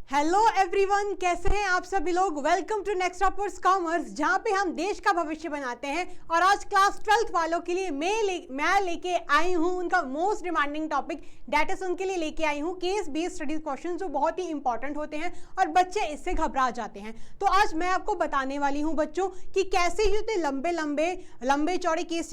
Hello everyone, कैसे हैं आप सभी लोग। Welcome to next toppers commerce, जहां पे हम देश का भविष्य बनाते हैं। और आज क्लास 12th वालों के लिए मैं लेके आई हूं उनका most demanding topic, that is उनके लिए लेके आई हूं केस बेस्ड स्टडीज क्वेश्चन, जो बहुत ही इंपॉर्टेंट होते हैं और बच्चे इससे घबरा जाते हैं। तो आज मैं आपको बताने वाली हूं बच्चों कि कैसे ही इतने लंबे चौड़े केस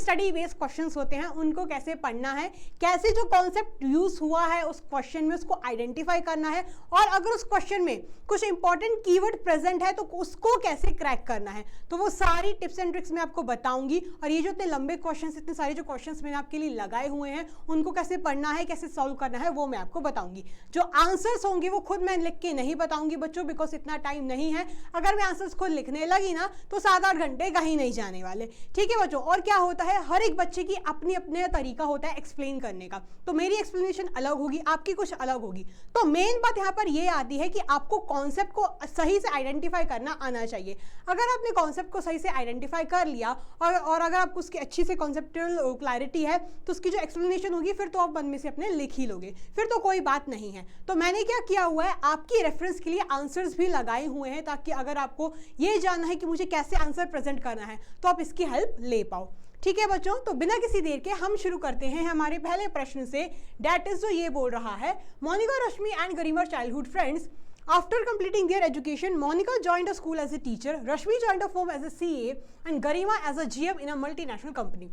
स्टडी बेस्ड क्वेश्चन होते हैं, उनको कैसे पढ़ना है, कैसे जो कॉन्सेप्ट यूज हुआ है उस क्वेश्चन में उसको आइडेंटिफाई करना है, और अगर उस क्वेश्चन में कुछ इंपॉर्टेंट कीवर्ड प्रेजेंट है तो उसको कैसे क्रैक करना है। तो वो सारी टिप्स एंड ट्रिक्स मैं आपको बताऊंगी। और ये जो इतने लंबे क्वेश्चंस, इतने सारे जो क्वेश्चंस मैंने आपके लिए लगाए हुए हैं, उनको कैसे पढ़ना है, कैसे सॉल्व करना है, वो मैं आपको बताऊंगी। जो आंसर्स होंगे वो खुद मैं लिख के नहीं बताऊंगी बच्चों, बिकॉज इतना टाइम नहीं है। अगर मैं आंसर्स खुद लिखने लगी ना तो 7-8 घंटे कहीं नहीं जाने वाले। ठीक है बच्चों। और क्या होता है, हर एक बच्चे की अपनी अपने तरीका होता है एक्सप्लेन करने का। तो मेरी एक्सप्लेनेशन अलग होगी, आपकी कुछ अलग होगी। तो मेन बात यहाँ पर ये आती है कि आपको कॉन्सेप्ट को सही से आइडेंटिफाई करना आना चाहिए। अगर आपने कॉन्सेप्ट को सही से आइडेंटिफाई कर लिया और अगर आपको उसकी अच्छी से कॉन्सेप्चुअल क्लैरिटी है, तो उसकी जो एक्सप्लेनेशन होगी फिर तो आप मन में से अपने लिख ही लोगे, फिर तो कोई बात नहीं है। तो मैंने क्या किया हुआ है, आपकी रेफरेंस के लिए आंसर्स भी लगाए हुए हैं, ताकि अगर आपको ये जानना है कि मुझे कैसे आंसर प्रेजेंट करना है तो आप इसकी हेल्प ले पाओ। ठीक है बच्चों। तो बिना किसी देर के हम शुरू करते हैं हमारे पहले प्रश्न से। डेट इज जो ये बोल रहा है, Monika, Rashmi and Garima childhood friends. After completing their education, Monica joined a school as a teacher, Rashmi joined a firm as a CA, and Garima as a GM in a multinational company.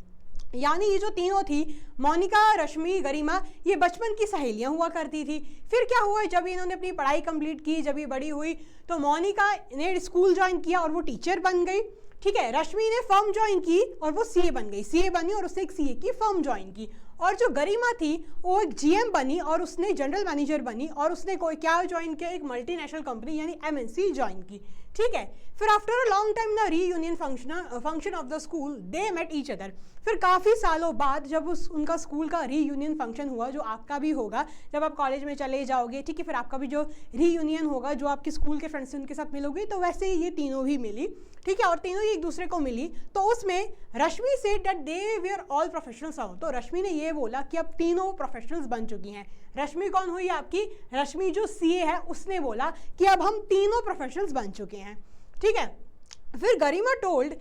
यानी ये जो तीनों थी, मोनिका, रश्मि, गरिमा, ये बचपन की सहेलियां हुआ करती थी। फिर क्या हुआ, जब इन्होंने अपनी पढ़ाई कंप्लीट की, जब ये बड़ी हुई, तो मोनिका ने स्कूल ज्वाइन किया और वो टीचर बन गई। ठीक है। रश्मि ने फर्म ज्वाइन की और वो सीए बन गई, सीए बनी और उसने एक सीए की फर्म ज्वाइन की। और जो गरिमा थी वो एक जीएम बनी और उसने जनरल मैनेजर बनी, और उसने कोई क्या ज्वाइन किया, एक मल्टीनेशनल कंपनी यानी एमएनसी ज्वाइन की। ठीक है। फिर after a long time the reunion function of the school they met each other. फिर काफ़ी सालों बाद जब उनका स्कूल का रीयूनियन फंक्शन हुआ, जो आपका भी होगा जब आप कॉलेज में चले जाओगे, ठीक है, फिर आपका भी जो रीयूनियन होगा, जो आपके स्कूल के फ्रेंड्स उनके साथ मिलोगे, तो वैसे ही ये तीनों भी मिली। ठीक है। और तीनों ही एक दूसरे को मिली। तो उसमें रश्मि से that they were all professionals. तो रश्मि ने ये बोला कि अब तीनों प्रोफेशनल्स बन चुकी हैं। रश्मि कौन हुई आपकी, रश्मि जो सीए है, उसने बोला कि अब हम तीनों प्रोफेशनल्स बन चुके हैं। ठीक है। फिर Garima told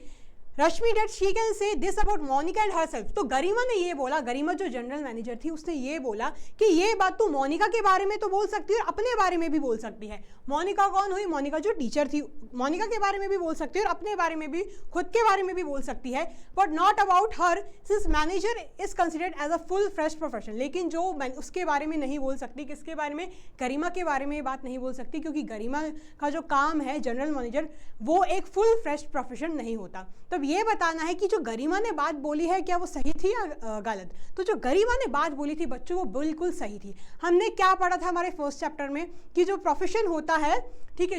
Rashmi that she can say this about Monika and herself. तो गरिमा ने ये बोला, गरिमा जो जनरल मैनेजर थी, उसने ये बोला कि ये बात तू मोनिका के बारे में तो बोल सकती है और अपने बारे में भी बोल सकती है। मोनिका कौन हुई, मोनिका जो टीचर थी, मोनिका के बारे में भी बोल सकती है और अपने बारे में भी, खुद के बारे में भी बोल सकती है, but not about her since manager is considered as a full fresh profession. लेकिन जो उसके बारे में नहीं बोल सकती, किसके बारे में, गरिमा के बारे में बात नहीं बोल सकती, क्योंकि गरिमा का जो काम है जनरल मैनेजर, वो एक फुल फ्रेश प्रोफेशन नहीं होता। तब ये बताना है कि जो गरिमा ने बात बोली है क्या वो सही थी या गलत। तो जो गरिमा ने बात बोली थी बच्चों, वो बिल्कुल सही थी। हमने क्या पढ़ा था हमारे फर्स्ट चैप्टर में कि जो प्रोफेशन होता है, ठीक है,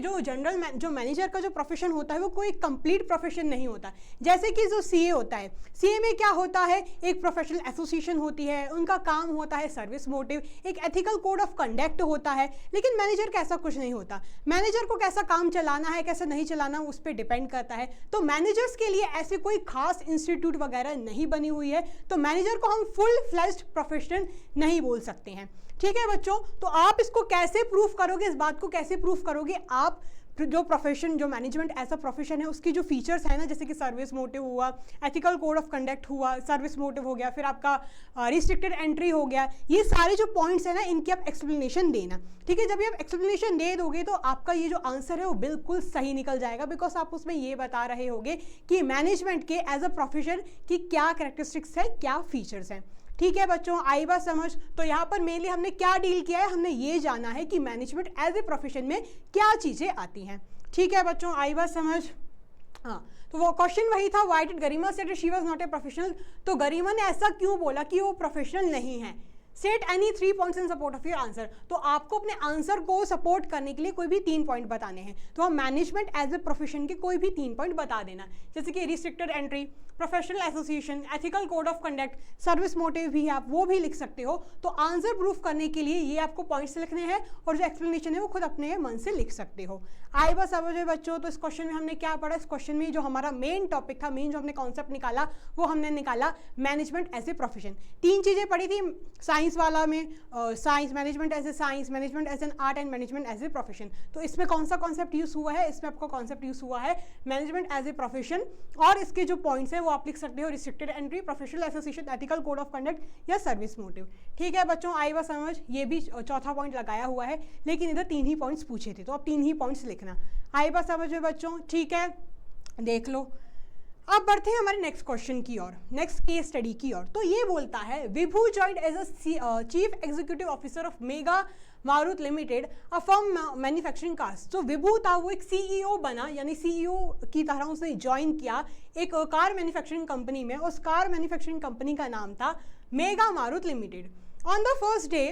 जो मैनेजर का जो प्रोफेशन होता है वो कोई कंप्लीट प्रोफेशन नहीं होता। जैसे कि जो सीए होता है, सीए में क्या होता है, एक प्रोफेशनल एसोसिएशन होती है, उनका काम होता है सर्विस मोटिव, एक एथिकल कोड ऑफ कंडक्ट होता है। लेकिन मैनेजर का ऐसा कुछ नहीं होता। मैनेजर को कैसा काम चलाना है, कैसा नहीं चलाना, उस पर डिपेंड करता है। तो मैनेजर्स के लिए ऐसे कोई खास इंस्टीट्यूट वगैरह नहीं बनी हुई है, तो मैनेजर को हम फुल फ्लेज्ड प्रोफेशनल नहीं बोल सकते हैं। ठीक है बच्चों। तो आप इसको कैसे प्रूफ करोगे, इस बात को कैसे प्रूफ करोगे आप, जो प्रोफेशन, जो मैनेजमेंट ऐसा प्रोफेशन है, उसकी जो फीचर्स है ना, जैसे कि सर्विस मोटिव हुआ, एथिकल कोड ऑफ कंडक्ट हुआ, सर्विस मोटिव हो गया, फिर आपका रिस्ट्रिक्टेड एंट्री हो गया, ये सारे जो पॉइंट्स है ना, इनकी आप एक्सप्लेनेशन देना। ठीक है। जब ये आप एक्सप्लेनेशन दे दोगे तो आपका ये जो आंसर है वो बिल्कुल सही निकल जाएगा, बिकॉज आप उसमें ये बता रहे होगे कि मैनेजमेंट के एज अ प्रोफेशन की क्या कैरेक्टरिस्टिक्स है, क्या फीचर्स हैं। ठीक है बच्चों, आई बात समझ। तो यहाँ पर मेनली हमने क्या डील किया है, हमने ये जाना है कि मैनेजमेंट एज ए प्रोफेशन में क्या चीज़ें आती हैं। ठीक है बच्चों, आई बात समझ। हाँ, तो वो क्वेश्चन वही था, why did Garima said she was not a professional. तो गरिमा ने ऐसा क्यों बोला कि वो प्रोफेशनल नहीं है। Set any 3 points in support of your answer. तो आपको अपने आंसर को सपोर्ट करने के लिए कोई भी 3 पॉइंट बताने हैं। तो हम मैनेजमेंट एज ए प्रोफेशन के कोई भी 3 पॉइंट बता देना, जैसे कि restricted entry, professional association, ethical code of conduct, service motive भी आप वो भी लिख सकते हो। तो आंसर प्रूफ करने के लिए ये आपको पॉइंट्स लिखने हैं और जो एक्सप्लेनेशन है वो खुद अपने मन से लिख सकते हो। आई बस समझे बच्चों। तो इस क्वेश्चन में हमने क्या पढ़ा, इस क्वेश्चन में जो हमारा मेन टॉपिक था, मेन जो हमने कॉन्सेप्ट निकाला, वो हमने निकाला मैनेजमेंट एज ए प्रोफेशन। 3 चीजें पढ़ी थी, साइंस वाला में science management as a science, management as an art and management as a profession. तो इसमें कौन सा कॉन्सेप्ट यूज़ हुआ है, इसमें आपका कॉन्सेप्ट यूज़ हुआ है मैनेजमेंट एज ए प्रोफेशन, और इसके जो पॉइंट्स हैं वो आप लिख सकते हो restricted entry, professional association, ethical code of conduct या सर्विस मोटिव। ठीक है बच्चों, आई बात समझ, ये भी चौथा पॉइंट लगाया हुआ है, लेकिन इधर 3 ही पॉइंट्स पूछे थे तो आप 3 ही पॉइंट्स लिखना। आई बात समझ में बच्चों? ठीक है, देख लो। अब बढ़ते हैं हमारे नेक्स्ट क्वेश्चन की ओर, नेक्स्ट केस स्टडी की ओर। तो ये बोलता है Vibhu joined as a chief executive officer of mega Marut limited, a firm manufacturing cars. तो विभू था वो एक सीईओ बना, यानी सीईओ की तरह उसने ज्वाइन किया एक कार मैन्युफैक्चरिंग कंपनी में। उस कार मैन्युफैक्चरिंग कंपनी का नाम था mega Marut limited. On the first day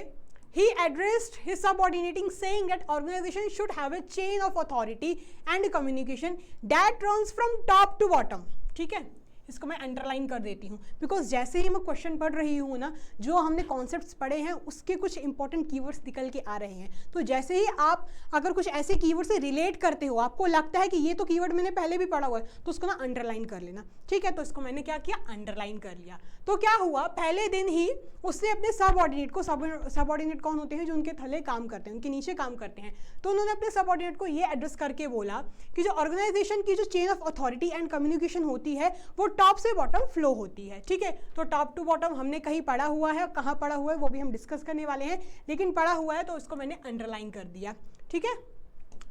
he addressed his subordinating saying that organization should have a chain of authority and communication that runs from top to bottom। ठीक है, इसको मैं underline कर देती हूँ, बिकॉज जैसे ही मैं क्वेश्चन पढ़ रही हूँ ना, जो हमने कॉन्सेप्ट्स पढ़े हैं उसके कुछ इंपॉर्टेंट कीवर्ड्स निकल के आ रहे हैं। तो जैसे ही आप अगर कुछ ऐसे कीवर्ड से रिलेट करते हो, आपको लगता है कि ये तो कीवर्ड मैंने पहले भी पढ़ा हुआ है, तो उसको ना अंडरलाइन कर लेना। ठीक है, तो इसको मैंने क्या किया, अंडरलाइन कर लिया। तो क्या हुआ, पहले दिन ही उसने अपने सबऑर्डिनेट को, सबऑर्डिनेट कौन होते हैं, जो उनके थले काम करते हैं, उनके नीचे काम करते हैं, तो उन्होंने अपने सबऑर्डिनेट को ये एड्रेस करके बोला कि जो ऑर्गेनाइजेशन की जो chain of authority and communication होती है वो टॉप से बॉटम फ्लो होती है। ठीक है, तो टॉप टू बॉटम हमने कहीं पढ़ा हुआ है, कहाँ पढ़ा हुआ है वो भी हम डिस्कस करने वाले हैं, लेकिन पढ़ा हुआ है तो उसको मैंने अंडरलाइन कर दिया। ठीक है,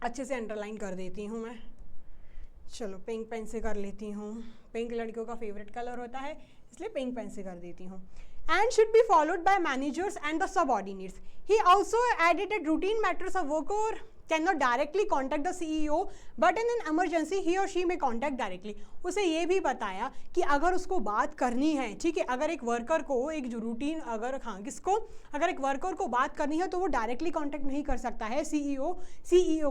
अच्छे से अंडरलाइन कर देती हूँ मैं। चलो पिंक पेन से कर लेती हूँ, पिंक लड़कियों का फेवरेट कलर होता है, इसलिए पिंक पेन से कर देती हूँ। And should be followed by managers and the subordinates. He also added that routine matters of worker cannot directly contact the CEO, but in an emergency he or she may contact directly. उसे ये भी बताया कि अगर उसको बात करनी है, ठीक है, अगर एक वर्कर को एक जो रूटीन, अगर हाँ किसको, अगर एक वर्कर को बात करनी है तो वो डायरेक्टली कांटेक्ट नहीं कर सकता है सीईओ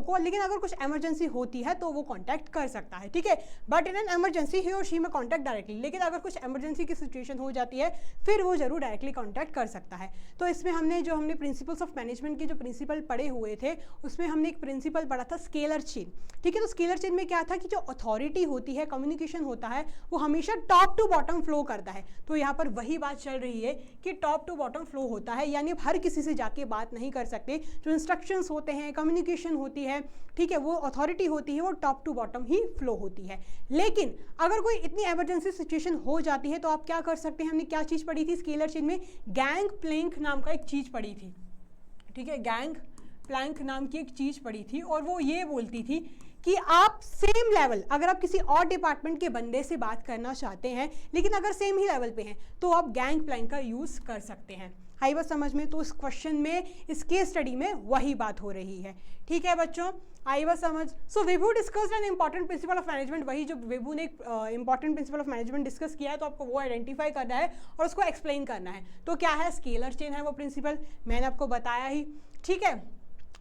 को, लेकिन अगर कुछ इमरजेंसी होती है तो वो कांटेक्ट कर सकता है। ठीक है, बट इन एन एमरजेंसी ही और शी में कांटेक्ट डायरेक्टली, लेकिन अगर कुछ इमरजेंसी की सिचुएशन हो जाती है फिर वो जरूर डायरेक्टली कांटेक्ट कर सकता है। तो इसमें हमने प्रिंसिपल्स ऑफ मैनेजमेंट के जो प्रिंसिपल पढ़े हुए थे उसमें हमने एक प्रिंसिपल पढ़ा था स्केलर चेन। ठीक है, तो स्केलर चेन में क्या था कि जो अथॉरिटी होती है, कम्युनिकेशन होता है, वो हमेशा टॉप टू बॉटम फ्लो करता है। तो यहाँ पर वही बात चल रही है कि टॉप टू बॉटम फ्लो होता है, यानी आप हर किसी से जाके बात नहीं कर सकते। जो इंस्ट्रक्शंस होते हैं, कम्युनिकेशन होती है, ठीक है, वो अथॉरिटी होती है, वो टॉप टू बॉटम ही फ्लो होती है। लेकिन अगर कोई इतनी इमरजेंसी सिचुएशन हो जाती है तो आप क्या कर सकते हैं, हमने क्या चीज़ पढ़ी थी स्केलर चेन में, गैंग प्लैंक नाम का एक चीज़ पढ़ी थी। ठीक है, गैंग प्लैंक नाम की एक चीज़ पढ़ी थी, और वो ये बोलती थी कि आप सेम लेवल, अगर आप किसी और डिपार्टमेंट के बंदे से बात करना चाहते हैं लेकिन अगर सेम ही लेवल पे हैं तो आप गैंग प्लैंक का यूज़ कर सकते हैं। आई बात समझ में? तो इस क्वेश्चन में, इस केस स्टडी में वही बात हो रही है। ठीक है बच्चों, आई बात समझ? सो Vibhu discussed an important principle of management, वही जो विभू ने एक important principle of management discuss किया है, तो आपको वो आइडेंटिफाई करना है और उसको एक्सप्लेन करना है। तो क्या है, स्केलर चेन है वो प्रिंसिपल, मैंने आपको बताया ही। ठीक है,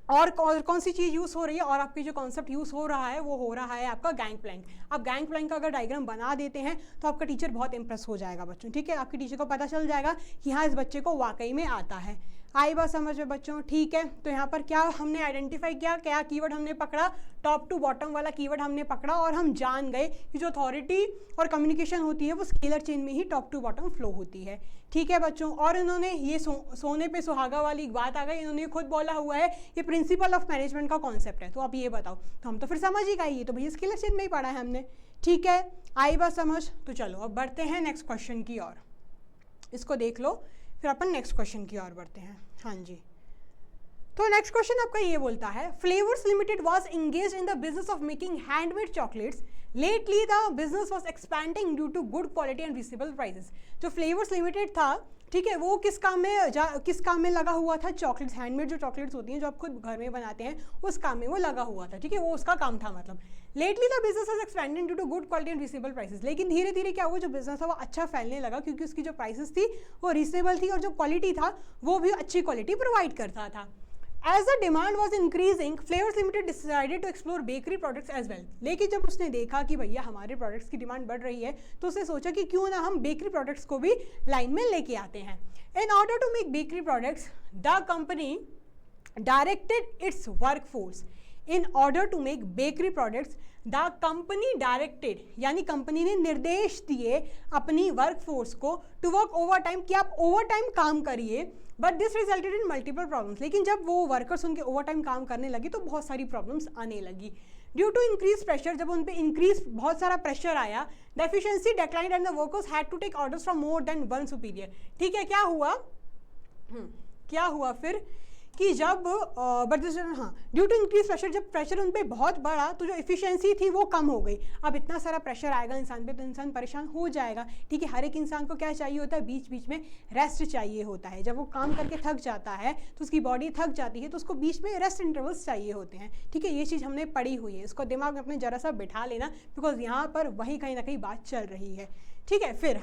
और कौन सी चीज़ यूज़ हो रही है, और आपकी जो कॉन्सेप्ट यूज़ हो रहा है वो हो रहा है आपका गैंग प्लैंक। आप गैंग प्लैंक का अगर डायग्राम बना देते हैं तो आपका टीचर बहुत इंप्रेस हो जाएगा बच्चों। ठीक है, आपके टीचर को पता चल जाएगा कि हाँ इस बच्चे को वाकई में आता है। आई बात समझ में बच्चों? ठीक है, तो यहाँ पर क्या हमने आइडेंटिफाई किया, क्या कीवर्ड हमने पकड़ा, टॉप टू बॉटम वाला कीवर्ड हमने पकड़ा, और हम जान गए कि जो अथॉरिटी और कम्युनिकेशन होती है वो स्केलर चेन में ही टॉप टू बॉटम फ्लो होती है। ठीक है बच्चों, और इन्होंने ये सोने पे सुहागा वाली बात आ गई, इन्होंने खुद बोला हुआ है ये प्रिंसिपल ऑफ मैनेजमेंट का कॉन्सेप्ट है। तो आप ये बताओ, तो हम तो फिर समझ ही गए, ये तो भैया स्केलर चेन में ही पढ़ा है हमने। ठीक है, आई बात समझ? तो चलो अब बढ़ते हैं नेक्स्ट क्वेश्चन की ओर, इसको देख लो, फिर अपन नेक्स्ट क्वेश्चन की ओर बढ़ते हैं। हाँ जी, तो नेक्स्ट क्वेश्चन आपका ये बोलता है, Flavours Limited was engaged in the business of making handmade chocolates, lately the business was expanding due to good quality and reasonable prices. जो फ्लेवर्स लिमिटेड था, ठीक है, वो किस काम में लगा हुआ था, चॉकलेट्स, हैंडमेड जो चॉकलेट्स होती हैं जो आप खुद घर में बनाते हैं, उस काम में वो लगा हुआ था। ठीक है, वो उसका काम था। मतलब lately the business was expanding due to good quality and reasonable prices, लेकिन धीरे धीरे क्या हुआ, जो बिजनेस था वो अच्छा फैलने लगा क्योंकि उसकी जो प्राइसेस थी वो रीजनेबल थी और जो क्वालिटी था वो भी अच्छी क्वालिटी प्रोवाइड करता था। As the demand was increasing, Flavors Limited decided to explore bakery products as well. लेकिन जब उसने देखा कि भैया हमारे प्रोडक्ट्स की डिमांड बढ़ रही है तो उसने सोचा कि क्यों ना हम बेकरी प्रोडक्ट्स को भी लाइन में लेके आते हैं। In order to make bakery products, the company directed its workforce in order to make bakery products the company directed, यानी कंपनी ने निर्देश दिए अपनी वर्कफोर्स को टू वर्क ओवर टाइम, कि आप ओवर टाइम काम करिए, but this resulted in multiple problems. लेकिन जब वो वर्कर्स उनके ओवर टाइम काम करने लगे तो बहुत सारी प्रॉब्लम्स आने लगी। ड्यू टू इंक्रीज प्रेशर, जब उन पे इंक्रीज बहुत सारा प्रेशर आया, the efficiency declined and the workers had to take orders from more than one superior. ठीक है, क्या हुआ क्या हुआ फिर कि जब ड्यू टू इंक्रीज प्रेशर, जब प्रेशर उन पे बहुत बढ़ा तो जो एफिशिएंसी थी वो कम हो गई। अब इतना सारा प्रेशर आएगा इंसान पे तो इंसान परेशान हो जाएगा। ठीक है, हर एक इंसान को क्या चाहिए होता है, बीच बीच में रेस्ट चाहिए होता है। जब वो काम करके थक जाता है तो उसकी बॉडी थक जाती है तो उसको बीच में रेस्ट इंटरवल्स चाहिए होते हैं। ठीक है, ये चीज़ हमने पढ़ी हुई है, इसको दिमाग में अपने जरा सा बिठा लेना, बिकॉज यहाँ पर वही कहीं ना कहीं बात चल रही है। ठीक है, फिर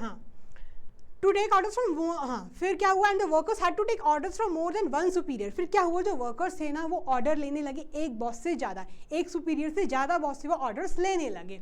टू टेक ऑर्डर्स फ्रॉम, फिर क्या हुआ, and the workers had to take orders from more than one superior. फिर क्या हुआ, जो वर्कर्स थे ना वो ऑर्डर लेने लगे एक बॉस से ज़्यादा, एक सुपीरियर से ज़्यादा बॉस से वो ऑर्डर्स लेने लगे।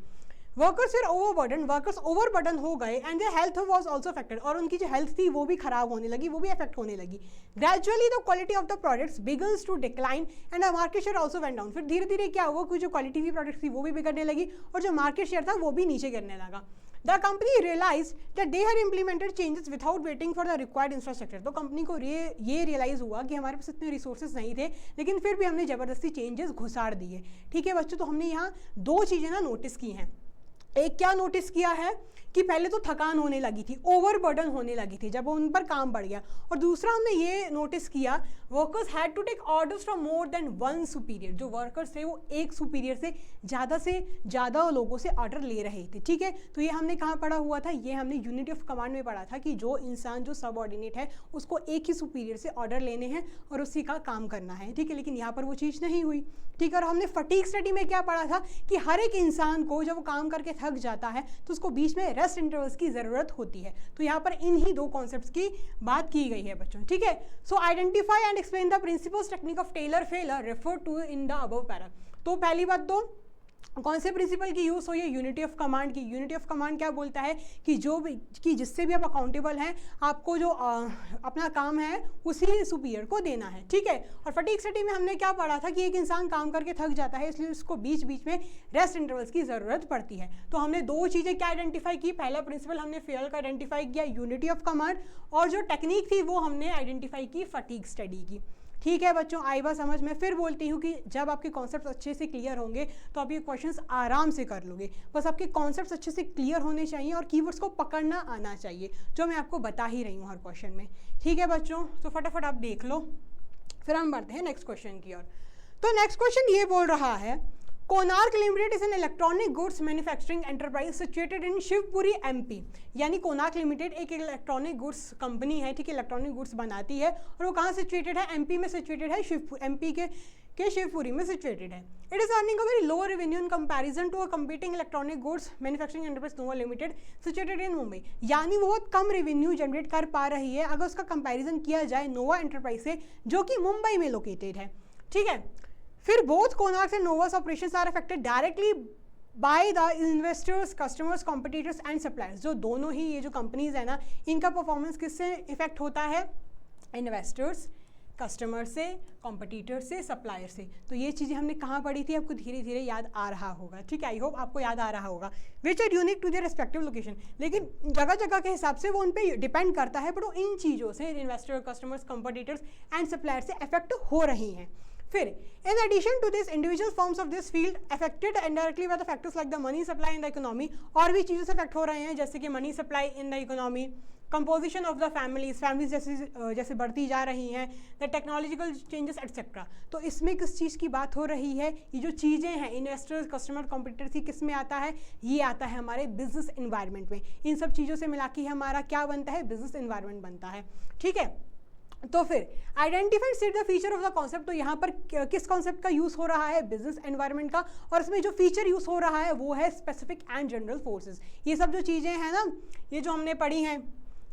वर्कर्स फिर ओवरबर्डन, वर्कर्स ओवरबर्डन हो गए, and their health was also affected, और उनकी जो हेल्थ थी वो भी खराब होने लगी, वो भी अफेक्ट होने लगी। Gradually the quality of the products begins to decline and the market share also went down. फिर धीरे धीरे क्या हुआ कि जो क्वालिटी की प्रोडक्ट्स थी वो भी बिगड़ने लगी और जो मार्केट शेयर था वो भी नीचे गिरने लगा। The company realized that they had implemented changes without waiting for the required infrastructure। तो कंपनी को ये रियलाइज हुआ कि हमारे पास इतने रिसोर्सेज नहीं थे, लेकिन फिर भी हमने ज़बरदस्ती चेंजेस घुसाड़ दिए। ठीक है बच्चों, तो हमने यहाँ दो चीज़ें ना नोटिस की हैं। एक क्या नोटिस किया है कि पहले तो थकान होने लगी थी, ओवरबर्डन होने लगी थी जब उन पर काम बढ़ गया, और दूसरा हमने ये नोटिस किया workers had to take orders from more than one superior. जो वर्कर्स थे वो एक सुपीरियर से ज़्यादा लोगों से ऑर्डर ले रहे थे। ठीक है, तो ये हमने कहाँ पढ़ा हुआ था, ये हमने यूनिटी ऑफ कमांड में पढ़ा था कि जो इंसान जो सबऑर्डिनेट है उसको एक ही सुपीरियर से ऑर्डर लेने हैं और उसी का काम करना है। ठीक है, लेकिन यहाँ पर वो चीज़ नहीं हुई। ठीक है, और हमने फटीग स्टडी में क्या पढ़ा था कि हर एक इंसान को जब वो काम करके थक जाता है तो उसको बीच में रेस्ट इंटरवल्स की ज़रूरत होती है। तो यहाँ पर इन्हीं दो कॉन्सेप्ट्स की बात की गई है बच्चों। ठीक है, so identify and explain the principles technique of Taylor Fayol refer to in the above para. तो पहली बात तो कौन से प्रिंसिपल की यूज़ हुई है, यूनिटी ऑफ कमांड की। यूनिटी ऑफ कमांड क्या बोलता है कि जो भी कि जिससे भी आप अकाउंटेबल हैं आपको जो अपना काम है उसी सुपीरियर को देना है। ठीक है, और फटीग स्टडी में हमने क्या पढ़ा था कि एक इंसान काम करके थक जाता है इसलिए उसको बीच बीच में रेस्ट इंटरवल्स की ज़रूरत पड़ती है। तो हमने दो चीज़ें क्या आइडेंटिफाई की, पहला प्रिंसिपल हमने फेल का आइडेंटिफाई किया यूनिटी ऑफ कमांड, और जो टेक्निक थी वो हमने आइडेंटिफाई की फटीग स्टडी की। ठीक है बच्चों, आई बात समझ में। फिर बोलती हूँ कि जब आपके कॉन्सेप्ट अच्छे से क्लियर होंगे तो आप ये क्वेश्चंस आराम से कर लोगे। बस आपके कॉन्सेप्ट्स अच्छे से क्लियर होने चाहिए और कीवर्ड्स को पकड़ना आना चाहिए, जो मैं आपको बता ही रही हूँ हर क्वेश्चन में। ठीक है बच्चों, तो फटाफट आप देख लो, फिर हम बढ़ते हैं नेक्स्ट क्वेश्चन की ओर। तो नेक्स्ट क्वेश्चन ये बोल रहा है, Konark limited is an electronic goods manufacturing enterprise situated in Shivpuri MP. यानी कोनार्क लिमिटेड एक इलेक्ट्रॉनिक गुड्स कंपनी है। ठीक है, इलेक्ट्रॉनिक गुड्स बनाती है और वो कहाँ सिचुएटेड है, एमपी में सिचुएटेड है, एमपी के शिवपुरी में सिचुएटेड है। It is earning a very low revenue in comparison to a competing electronic goods manufacturing enterprise Nova Limited situated in Mumbai. यानी वो बहुत कम रेवेन्यू जनरेट कर पा रही है अगर उसका कंपैरिजन किया जाए नोवा एंटरप्राइज से, जो कि मुंबई में लोकेटेड है। ठीक है, फिर both Konark and Novas operations are affected directly by the investors, customers, competitors and suppliers. जो दोनों ही ये जो कंपनीज है ना, इनका परफॉर्मेंस किससे इफेक्ट होता है, इन्वेस्टर्स, कस्टमर से, कॉम्पिटिटर से, सप्लायर से। तो ये चीज़ें हमने कहाँ पढ़ी थी, आपको धीरे धीरे याद आ रहा होगा। ठीक है, आई होप आपको याद आ रहा होगा। Which are unique to their respective location. लेकिन जगह जगह के हिसाब से वो उन पर डिपेंड करता है, बट वो इन चीज़ों से investor, customers, competitors and supplier से अफेक्ट हो रही हैं। फिर in addition to this individual firms of this field affected indirectly by the factors like the money supply in the economy, और भी चीज़ों से अफेक्ट हो रहे हैं जैसे कि money supply in the economy, composition of the families जैसे बढ़ती जा रही हैं, द टेक्नोलॉजिकल चेंजेस एटसेट्रा। तो इसमें किस चीज़ की बात हो रही है, ये जो चीज़ें हैं इन्वेस्टर्स, कस्टमर, कॉम्पिटिटर्स, किस में आता है, ये आता है हमारे बिजनेस इन्वायरमेंट में। इन सब चीज़ों से मिला के हमारा क्या बनता है, बिजनेस इन्वायरमेंट बनता है। ठीक है, तो फिर identify set the feature of the concept. तो यहाँ पर किस कॉन्सेप्ट का यूज़ हो रहा है, बिजनेस एनवायरनमेंट का, और इसमें जो फीचर यूज़ हो रहा है वो है स्पेसिफिक एंड जनरल फोर्सेस। ये सब जो चीज़ें हैं ना, ये जो हमने पढ़ी हैं,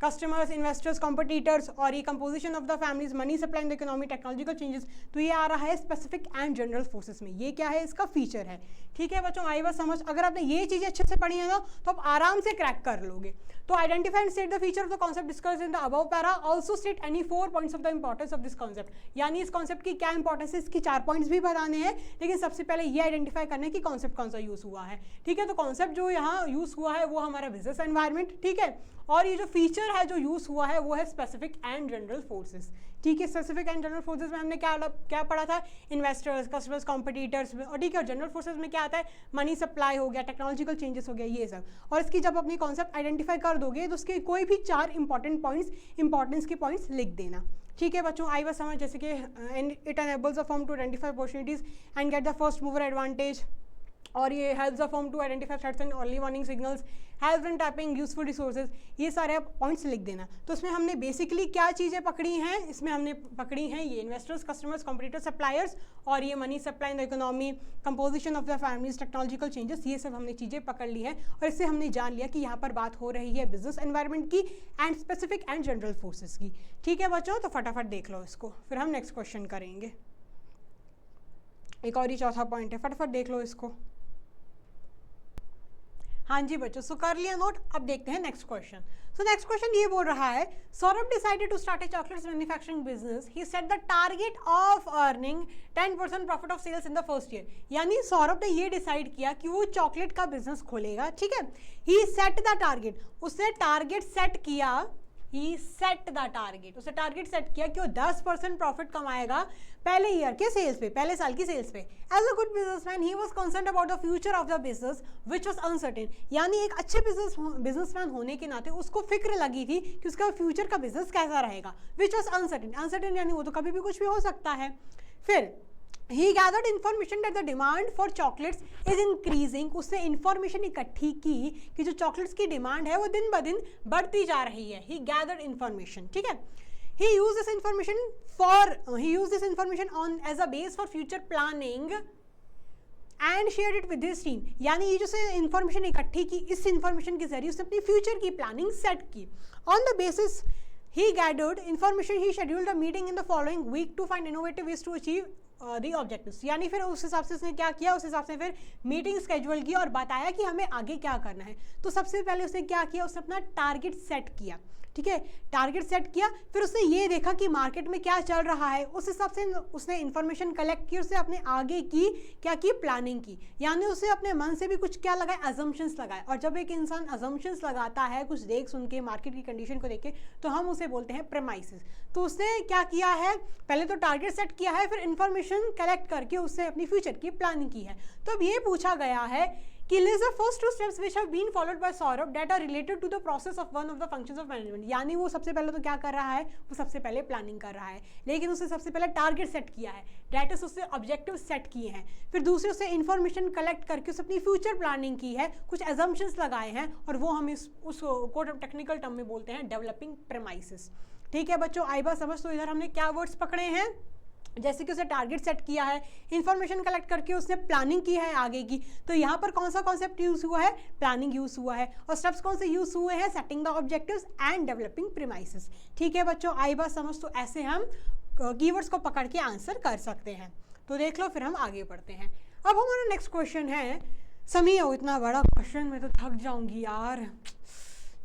कस्टमर्स, इन्वेस्टर्स, कॉम्पिटिटर्स, और ये composition of the families, money supply in the economy, technological changes. तो ये आ रहा है स्पेसिफिक एंड जनरल फोर्सेस में। ये क्या है, इसका फीचर है। ठीक है बच्चों, आई बस समझ। अगर आपने ये चीज़ें अच्छे से पढ़ी है ना तो आप आराम से क्रैक कर लोगे। तो identify and state the feature of the concept discussed in the above para, also state any 4 points of the importance of this concept. यानी इस कॉन्सेप्ट की क्या इंपॉर्टेंस है, इसकी 4 पॉइंट्स भी बताने हैं, लेकिन सबसे पहले ये आइडेंटिफाई करना है कि कॉन्सेप्ट कौन सा यूज हुआ है। ठीक है, तो कॉन्सेप्ट जो यहाँ यूज हुआ है वो हमारा बिजनेस एनवायरनमेंट। ठीक है, और ये जो फीचर है जो यूज हुआ है वो है स्पेसिफिक एंड जनरल फोर्सेस। ठीक है, स्पेसिफिक एंड जनरल फोर्सेस में हमने क्या पढ़ा था, इन्वेस्टर्स, कस्टमर्स, कॉम्पिटिटर्स। और ठीक है, जनरल फोर्सेस में क्या आता है, मनी सप्लाई हो गया, टेक्नोलॉजिकल चेंजेस हो गया, ये सब। और इसकी जब अपनी कॉन्सेप्ट आइडेंटिफाई कर दोगे तो उसके कोई भी 4 इंपॉर्टेंट पॉइंट्स, इंपॉर्टेंस के पॉइंट्स लिख देना। ठीक है बच्चों, आई बस समझ। जैसे कि it enables a firm to identify opportunities and get the first mover advantage, और ये helps the firm to identify threats and early warning signals, help in tapping useful resources. ये सारे पॉइंट्स लिख देना। तो इसमें हमने बेसिकली क्या चीज़ें पकड़ी हैं, इसमें हमने पकड़ी हैं ये इन्वेस्टर्स, कस्टमर्स, कॉम्पिटिटर, सप्लायर्स, और ये money supply in the economy, composition of the families, technological changes. ये सब हमने चीज़ें पकड़ ली हैं, और इससे हमने जान लिया कि यहाँ पर बात हो रही है बिजनेस एनवायरनमेंट की and specific and general forces की। ठीक है बच्चों, तो फटाफट देख लो इसको, फिर हम नेक्स्ट क्वेश्चन करेंगे। एक और ही चौथा पॉइंट है, फटाफट देख लो इसको। हाँ जी बच्चों, सो कर लिया नोट। अब देखते हैं next question. So next question ये बोल रहा है, Saurabh decided to start a chocolates manufacturing business, he set the target of earning 10% profit of sales in the first year. यानी सौरभ ने ये डिसाइड किया कि वो चॉकलेट का बिजनेस खोलेगा। ठीक है, ही सेट द टारगेट, उसने टारगेट सेट किया, ही सेट द टारगेट, उसने टारगेट सेट किया कि वो 10% प्रॉफिट कमाएगा पहले ईयर के सेल्स पे, पहले साल की सेल्स पे। As a good businessman he was concerned about the future of the business which was uncertain. यानी एक अच्छे बिजनेसमैन होने के नाते उसको फिक्र लगी थी कि उसका फ्यूचर का बिजनेस कैसा रहेगा। व्हिच वाज अनसर्टेन, अनसर्टेन यानी वो तो कभी भी कुछ भी हो सकता है। फिर he gathered information that the demand for chocolates is increasing। उसने इंफॉर्मेशन इकट्ठी की कि जो चॉकलेट्स की डिमांड है वो दिन ब दिन बढ़ती जा रही है। he gathered information, ठीक है। he used this information on as a base for future planning and shared it with his team। यानी ये जो से इंफॉर्मेशन इकट्ठी की, इस इंफॉर्मेशन के जरिए उसने अपनी फ्यूचर की प्लानिंग सेट की। on the basis he gathered information he scheduled a meeting in the following week to find innovative ways to achieve the objectives. यानी फिर उस हिसाब से उसने क्या किया, उस हिसाब से फिर मीटिंग स्केड्यूल की और बताया कि हमें आगे क्या करना है। तो सबसे पहले उसने क्या किया, उसने अपना टारगेट सेट किया। ठीक है, टारगेट सेट किया, फिर उसने ये देखा कि मार्केट में क्या चल रहा है, उस हिसाब से उसने इन्फॉर्मेशन कलेक्ट की, उसने अपने आगे की क्या की, प्लानिंग की। यानी उसने अपने मन से भी कुछ क्या लगाए, अजम्पशंस लगाए। और जब एक इंसान अजम्पशंस लगाता है कुछ देख सुन के, मार्केट की कंडीशन को देख के, तो हम उसे बोलते हैं प्रेमाइसिस। तो उसने क्या किया है, पहले तो टारगेट सेट किया है, फिर इन्फॉर्मेशन कलेक्ट करके उससे अपनी फ्यूचर की प्लानिंग की है। तो अब ये पूछा गया है कि list the first 2 steps which have been followed by Saurabh that are related to the process of one of the functions of management। यानी वो सबसे पहले तो क्या कर रहा है, वो सबसे पहले प्लानिंग कर रहा है, लेकिन उसने सबसे पहले टारगेट सेट किया है, डेट इज उससे ऑब्जेक्टिव सेट किए हैं। फिर दूसरे उससे इन्फॉर्मेशन कलेक्ट करके उसने अपनी फ्यूचर प्लानिंग की है, कुछ एजम्पशंस लगाए हैं, और वो हम उसको टेक्निकल टर्म में बोलते हैं डेवलपिंग प्रेमाइसिस। ठीक है बच्चों, आई बात समझ। तो इधर हमने क्या वर्ड्स पकड़े हैं, जैसे कि उसने टारगेट सेट किया है, इन्फॉर्मेशन कलेक्ट करके उसने प्लानिंग की है आगे की। तो यहाँ पर कौन सा कॉन्सेप्ट यूज हुआ है, प्लानिंग यूज हुआ है। और स्टेप्स कौन से यूज हुए हैं, setting the objectives and developing premises. ठीक है बच्चों, आई बात समझ। तो ऐसे हम कीवर्ड्स को पकड़ के आंसर कर सकते हैं। तो देख लो, फिर हम आगे बढ़ते हैं। अब हमारा नेक्स्ट क्वेश्चन है, समी इतना बड़ा क्वेश्चन में तो थक जाऊंगी यार,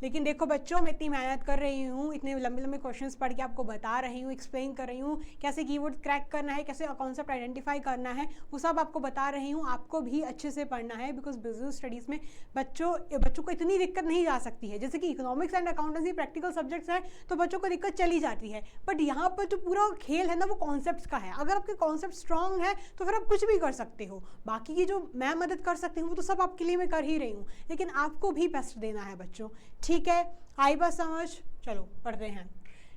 लेकिन देखो बच्चों, मैं इतनी मेहनत कर रही हूँ, इतने लंबे लंबे क्वेश्चंस पढ़ के आपको बता रही हूँ, एक्सप्लेन कर रही हूँ कैसे कीवर्ड क्रैक करना है, कैसे कॉन्सेप्ट आइडेंटिफाई करना है, वो सब आपको बता रही हूँ। आपको भी अच्छे से पढ़ना है, बिकॉज बिजनेस स्टडीज़ में बच्चों को इतनी दिक्कत नहीं जा सकती है। जैसे कि economics and accountancy practical subjects हैं तो बच्चों को दिक्कत चली जाती है, बट यहाँ पर जो पूरा खेल है ना वो कॉन्सेप्ट्स का है। अगर आपके कॉन्सेप्ट स्ट्रॉन्ग है तो फिर आप कुछ भी कर सकते हो। बाकी की जो मैं मदद कर सकती हूँ वो तो सब आपके लिए मैं कर ही रही हूँ, लेकिन आपको भी बेस्ट देना है बच्चों। ठीक है, आई बात समझ। चलो पढ़ते हैं।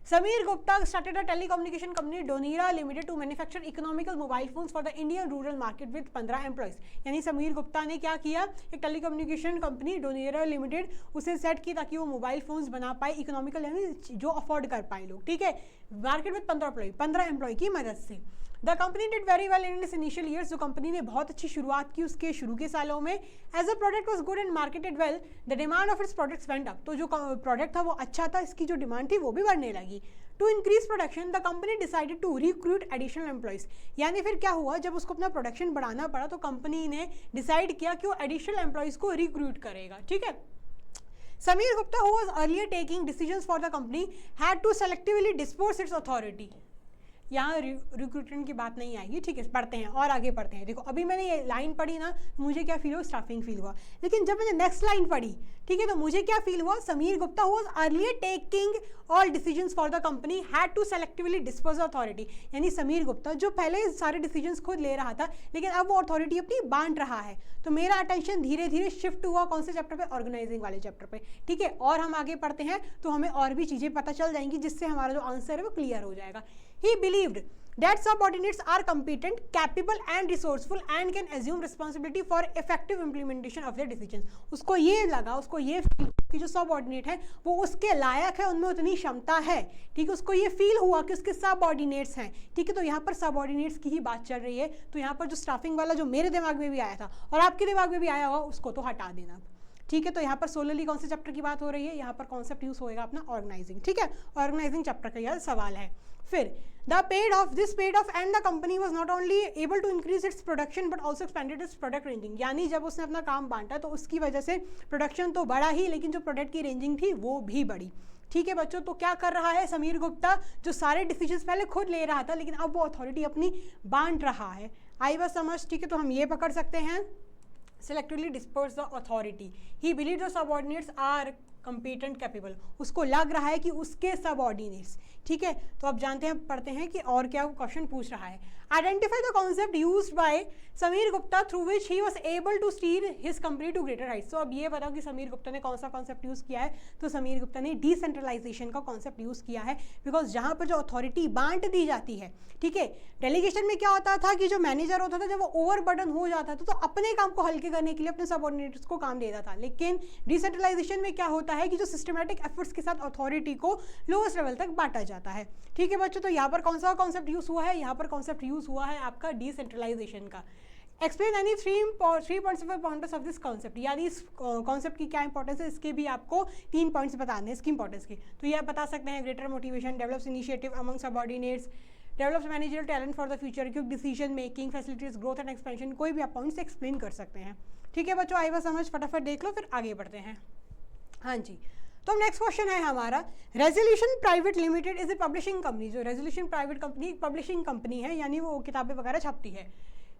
Sameer Gupta started a telecommunication company Donira limited to manufacture economical mobile phones for the Indian rural market with 15 employees. यानी समीर गुप्ता ने क्या किया, एक टेलीकम्युनिकेशन कंपनी डोनीरा लिमिटेड उसे सेट की ताकि वो मोबाइल फोन्स बना पाए, इकोनॉमिकल यानी जो अफोर्ड कर पाए लोग। ठीक है, मार्केट में 15 एम्प्लॉय की मदद से। The company did very well in its initial years, जो कंपनी ने बहुत अच्छी शुरुआत की उसके शुरू के सालों में। As a product was good and marketed well, the demand of its products went up, तो जो प्रोडक्ट था वो अच्छा था, इसकी जो डिमांड थी वो भी बढ़ने लगी। To increase production the company decided to recruit additional employees, यानी फिर क्या हुआ, जब उसको अपना प्रोडक्शन बढ़ाना पड़ा तो कंपनी ने डिसाइड किया कि वो एडिशनल एम्प्लॉयज को रिक्रूट करेगा। ठीक है, Sameer Gupta, who was earlier taking decisions for the company, had to selectively disperse its authority. यहाँ रिक्रूटमेंट की बात नहीं आएगी, ठीक है, पढ़ते हैं और आगे पढ़ते हैं। देखो अभी मैंने ये लाइन पढ़ी ना, मुझे क्या फील हुआ, स्टाफिंग फील हुआ, लेकिन जब मैंने नेक्स्ट लाइन पढ़ी, ठीक है, तो मुझे क्या फील हुआ, Sameer Gupta who was earlier taking all decisions for the company had to selectively dispose authority, यानी समीर गुप्ता जो पहले सारे डिसीजंस खुद ले रहा था लेकिन अब वो अथॉरिटी अपनी बांट रहा है। तो मेरा अटेंशन धीरे धीरे शिफ्ट हुआ कौन से चैप्टर पे, ऑर्गेनाइजिंग वाले चैप्टर पे। ठीक है, और हम आगे पढ़ते हैं तो हमें और भी चीज़ें पता चल जाएंगी जिससे हमारा जो आंसर है वो क्लियर हो जाएगा। ही believed that subordinates are competent, capable and resourceful and can assume responsibility for effective implementation of their decisions. उसको ये लगा, उसको ये फील कि जो सबऑर्डिनेट है वो उसके लायक है, उनमें उतनी क्षमता है। ठीक है, उसको ये फील हुआ कि उसके सबऑर्डिनेट्स हैं। ठीक है, तो यहाँ पर सबऑर्डिनेट्स की ही बात चल रही है, तो यहाँ पर जो स्टाफिंग वाला जो मेरे दिमाग में भी आया था और आपके दिमाग में भी आया होगा उसको तो हटा देना। ठीक है, तो यहाँ पर सोलरली कौन से चैप्टर की बात हो रही है, यहाँ पर कॉन्सेप्ट यूज होएगा अपना ऑर्गेनाइजिंग। ठीक है, ऑर्गेनाइजिंग चैप्टर का यह सवाल है। फिर the paid off and the company was not only able to increase its production but also expanded its product ranging, यानी जब उसने अपना काम बांटा तो उसकी वजह से प्रोडक्शन तो बढ़ा ही, लेकिन जो प्रोडक्ट की रेंजिंग थी वो भी बढ़ी। ठीक है बच्चों, तो क्या कर रहा है समीर गुप्ता, जो सारे डिसीजंस पहले खुद ले रहा था लेकिन अब वो अथॉरिटी अपनी बांट रहा है। आई बस समझ। ठीक है, तो हम ये पकड़ सकते हैं, selectively disperse the authority. He believes the subordinates are competent, capable. उसको लग रहा है कि उसके subordinates, ठीक है, तो अब जानते हैं, पढ़ते हैं कि और क्या क्वेश्चन पूछ रहा है। Identify the concept used by Sameer Gupta through which he was able to steer his company to greater heights. तो अब ये बताओ कि समीर गुप्ता ने कौन सा कॉन्सेप्ट यूज़ किया है, तो समीर गुप्ता ने डिसेंट्रलाइजेशन का कॉन्सेप्ट यूज़ किया है, बिकॉज जहाँ पर जो अथॉरिटी बांट दी जाती है, ठीक है, डेलीगेशन में क्या होता था कि जो मैनेजर होता था जब वो ओवरबर्डन हो जाता था तो अपने काम को हल्के करने के लिए अपने सबऑर्डिनेट्स को काम देता था, लेकिन डिसेंट्रलाइजेशन में क्या होता है कि जो सिस्टमैटिक एफर्ट्स के साथ अथॉरिटी को लोएस्ट लेवल तक बांटा जाता है। ठीक है बच्चों, तो यहाँ पर कौन सा कॉन्सेप्ट यूज़ हुआ है, यहाँ पर कॉन्सेप्ट यूज़ हुआ है आपका डिसेंट्रलाइजेशन का। Explain any three points of this concept, यानी इस कॉन्सेप्ट की क्या इंपॉर्टेंस है, इसके भी आपको 3 पॉइंट्स बताने हैं इसकी इंपॉर्टेंस की। तो ये आप बता सकते हैं, greater motivation, develops initiative among subordinates, develops managerial talent for the future, quick decision making, facilities growth and expansion, कोई भी आप पॉइंट्स एक्सप्लेन कर सकते हैं। ठीक है बच्चों, आई बस समझ, फटाफट देख लो फिर आगे बढ़ते हैं। हाँ जी, तो नेक्स्ट क्वेश्चन है हमारा, resolution private limited is a publishing company. जो resolution private company publishing company है, यानी वो किताबें वगैरह छापती है।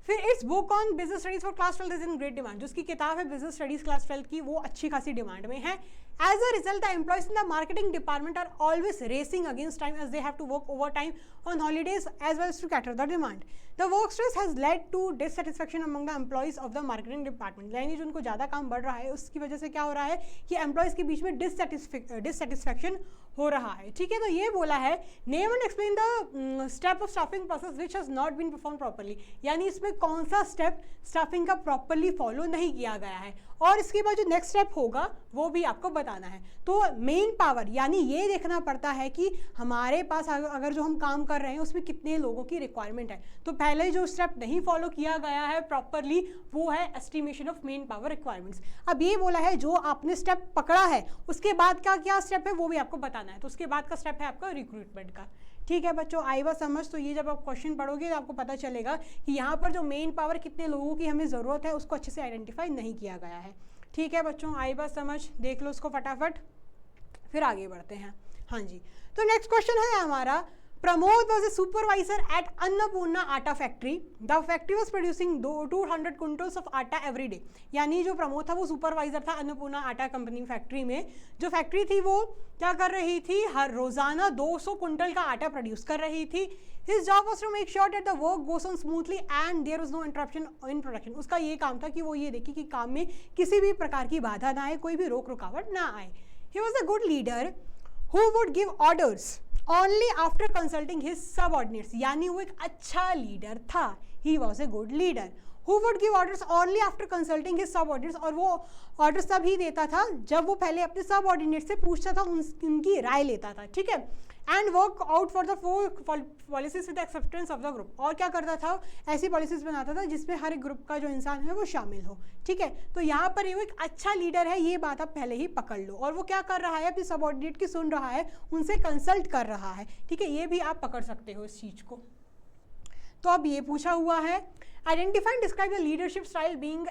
फिर it's book on business studies for class 12 is in great demand, जो उसकी किताब है बिजनेस स्टडीज क्लास 12 की, वो अच्छी खासी डिमांड में है। As a result, the employees in the marketing department are always racing against time as they have to work overtime on holidays as well as to cater the demand. The work stress has led to dissatisfaction among the employees of the marketing department. यानी जो उनको ज़्यादा काम बढ़ रहा है उसकी वजह से क्या हो रहा है कि एम्प्लॉयज़ के बीच में डिससेटिस्फैक्शन हो रहा है। ठीक है, तो ये बोला है, name and explain the step of staffing process which has not been perform properly, यानी इसमें कौन सा स्टेप स्टाफिंग का प्रॉपरली फॉलो नहीं किया गया है, और इसके बाद जो नेक्स्ट स्टेप होगा वो भी आपको बताना है। तो मेन पावर, यानी ये देखना पड़ता है कि हमारे पास अगर जो हम काम कर रहे हैं उसमें कितने लोगों की रिक्वायरमेंट है। तो पहले जो स्टेप नहीं फॉलो किया गया है प्रॉपरली वो है estimation of main power requirements. अब ये बोला है जो आपने स्टेप पकड़ा है उसके बाद का क्या स्टेप है वो भी आपको बताना है, तो उसके बाद का स्टेप है आपका रिक्रूटमेंट का। ठीक है बच्चों, आई बात समझ। तो ये जब आप क्वेश्चन पढ़ोगे तो आपको पता चलेगा कि यहाँ पर जो मेन पावर कितने लोगों की हमें ज़रूरत है उसको अच्छे से आइडेंटिफाई नहीं किया गया है। ठीक है बच्चों, आई बात समझ, देख लो उसको फटाफट, फिर आगे बढ़ते हैं। हाँ जी, तो नेक्स्ट क्वेश्चन है हमारा, Pramod was a supervisor at Annapurna atta factory, the factory was producing 200 quintals of atta every day. यानी जो प्रमोद था वो सुपरवाइजर था अन्नपूर्णा आटा कंपनी फैक्ट्री में। जो फैक्ट्री थी वो क्या कर रही थी, हर रोजाना 200 क्विंटल का आटा प्रोड्यूस कर रही थी। His job was to make sure that the work goes on smoothly and there was no interruption in production. उसका ये काम था कि वो ये देखे कि काम में किसी भी प्रकार की बाधा ना आए, कोई भी रोक रुकावट ना आए। He was a good leader who would give orders only after consulting his subordinates, यानी वो एक अच्छा लीडर था। He was a good leader who would give orders only after consulting his subordinates, और वो ऑर्डर्स तभी देता था जब वो पहले अपने सबऑर्डिनेट से पूछता था, उनकी राय लेता था। ठीक है, and work out for the four policies with acceptance of the group. और क्या करता था, ऐसी पॉलिसीज बनाता था जिसमें हर एक ग्रुप का जो इंसान है वो शामिल हो। ठीक है, तो यहाँ पर ये एक अच्छा लीडर है, ये बात आप पहले ही पकड़ लो। और वो क्या कर रहा है, अपनी सबऑर्डिनेट की सुन रहा है, उनसे कंसल्ट कर रहा है। ठीक है, ये भी आप पकड़ सकते हो इस चीज़ को। तो अब ये पूछा हुआ है, identify and describe the leadership style being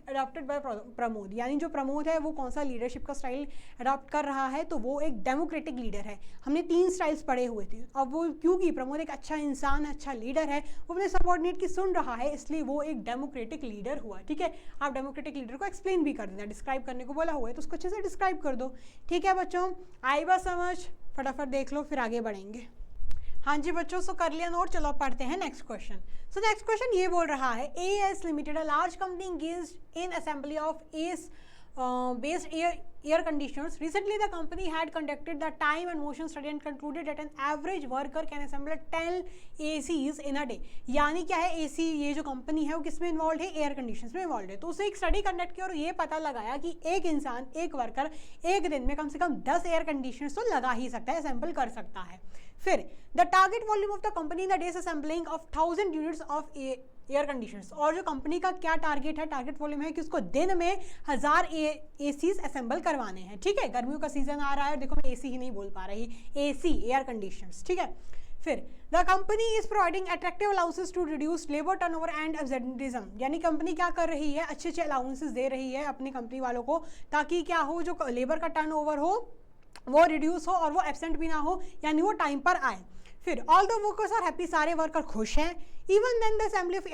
adopted by Pramod. यानी जो प्रमोद है वो कौन सा लीडरशिप का स्टाइल अडॉप्ट कर रहा है, तो वो एक डेमोक्रेटिक लीडर है। हमने 3 स्टाइल्स पढ़े हुए थे। अब वो क्योंकि प्रमोद एक अच्छा इंसान, अच्छा लीडर है, वो अपने सबऑर्डिनेट की सुन रहा है, इसलिए वो एक डेमोक्रेटिक लीडर हुआ। ठीक है, आप डेमोक्रेटिक लीडर को एक्सप्लेन भी कर देना, डिस्क्राइब करने को बोला हुआ है तो उसको अच्छे से डिस्क्राइब कर दो। ठीक है बच्चों, आई बात समझ, फटाफट देख लो फिर आगे बढ़ेंगे। हाँ जी बच्चों, सो कर लिया नोट, चलो पढ़ते हैं next question. So next question ये बोल रहा है, AS limited, a large company engaged in assembly of AS based air conditioners. Recently the company had conducted the time and motion study and concluded that an average worker can assemble 10 ACs in a day. यानी क्या है, AC ये जो company है वो किस में involve है, एयर कंडीशंस में इन्वॉल्व है। तो उसने एक स्टडी कंडक्ट किया और ये पता लगाया कि एक इंसान, एक वर्कर एक दिन में कम से कम 10 एयर कंडीशनर्स तो लगा ही सकता है, असेंबल कर सकता है। फिर the target volume of the company in the days assembling of 1000 units of air conditioners. और जो कंपनी का क्या टारगेट है, टारगेट वॉल्यूम है कि उसको दिन में 1000 ACs असेंबल करवाने हैं। ठीक है, गर्मियों का सीजन आ रहा है, देखो मैं AC ही नहीं बोल पा रही, AC एयर कंडीशनर्स। ठीक है, फिर the company is providing attractive allowances to reduce labour turnover and absenteeism. यानी कंपनी क्या कर रही है, अच्छे अच्छे अलाउंसेस दे रही है अपनी कंपनी वालों को, ताकि क्या हो, जो लेबर का टर्नओवर हो वो रिड्यूस हो और वो एब्सेंट भी ना हो, यानी वो टाइम पर आए। फिर all the workers are happy, सारे वर्कर खुश हैं। Even then the assembly of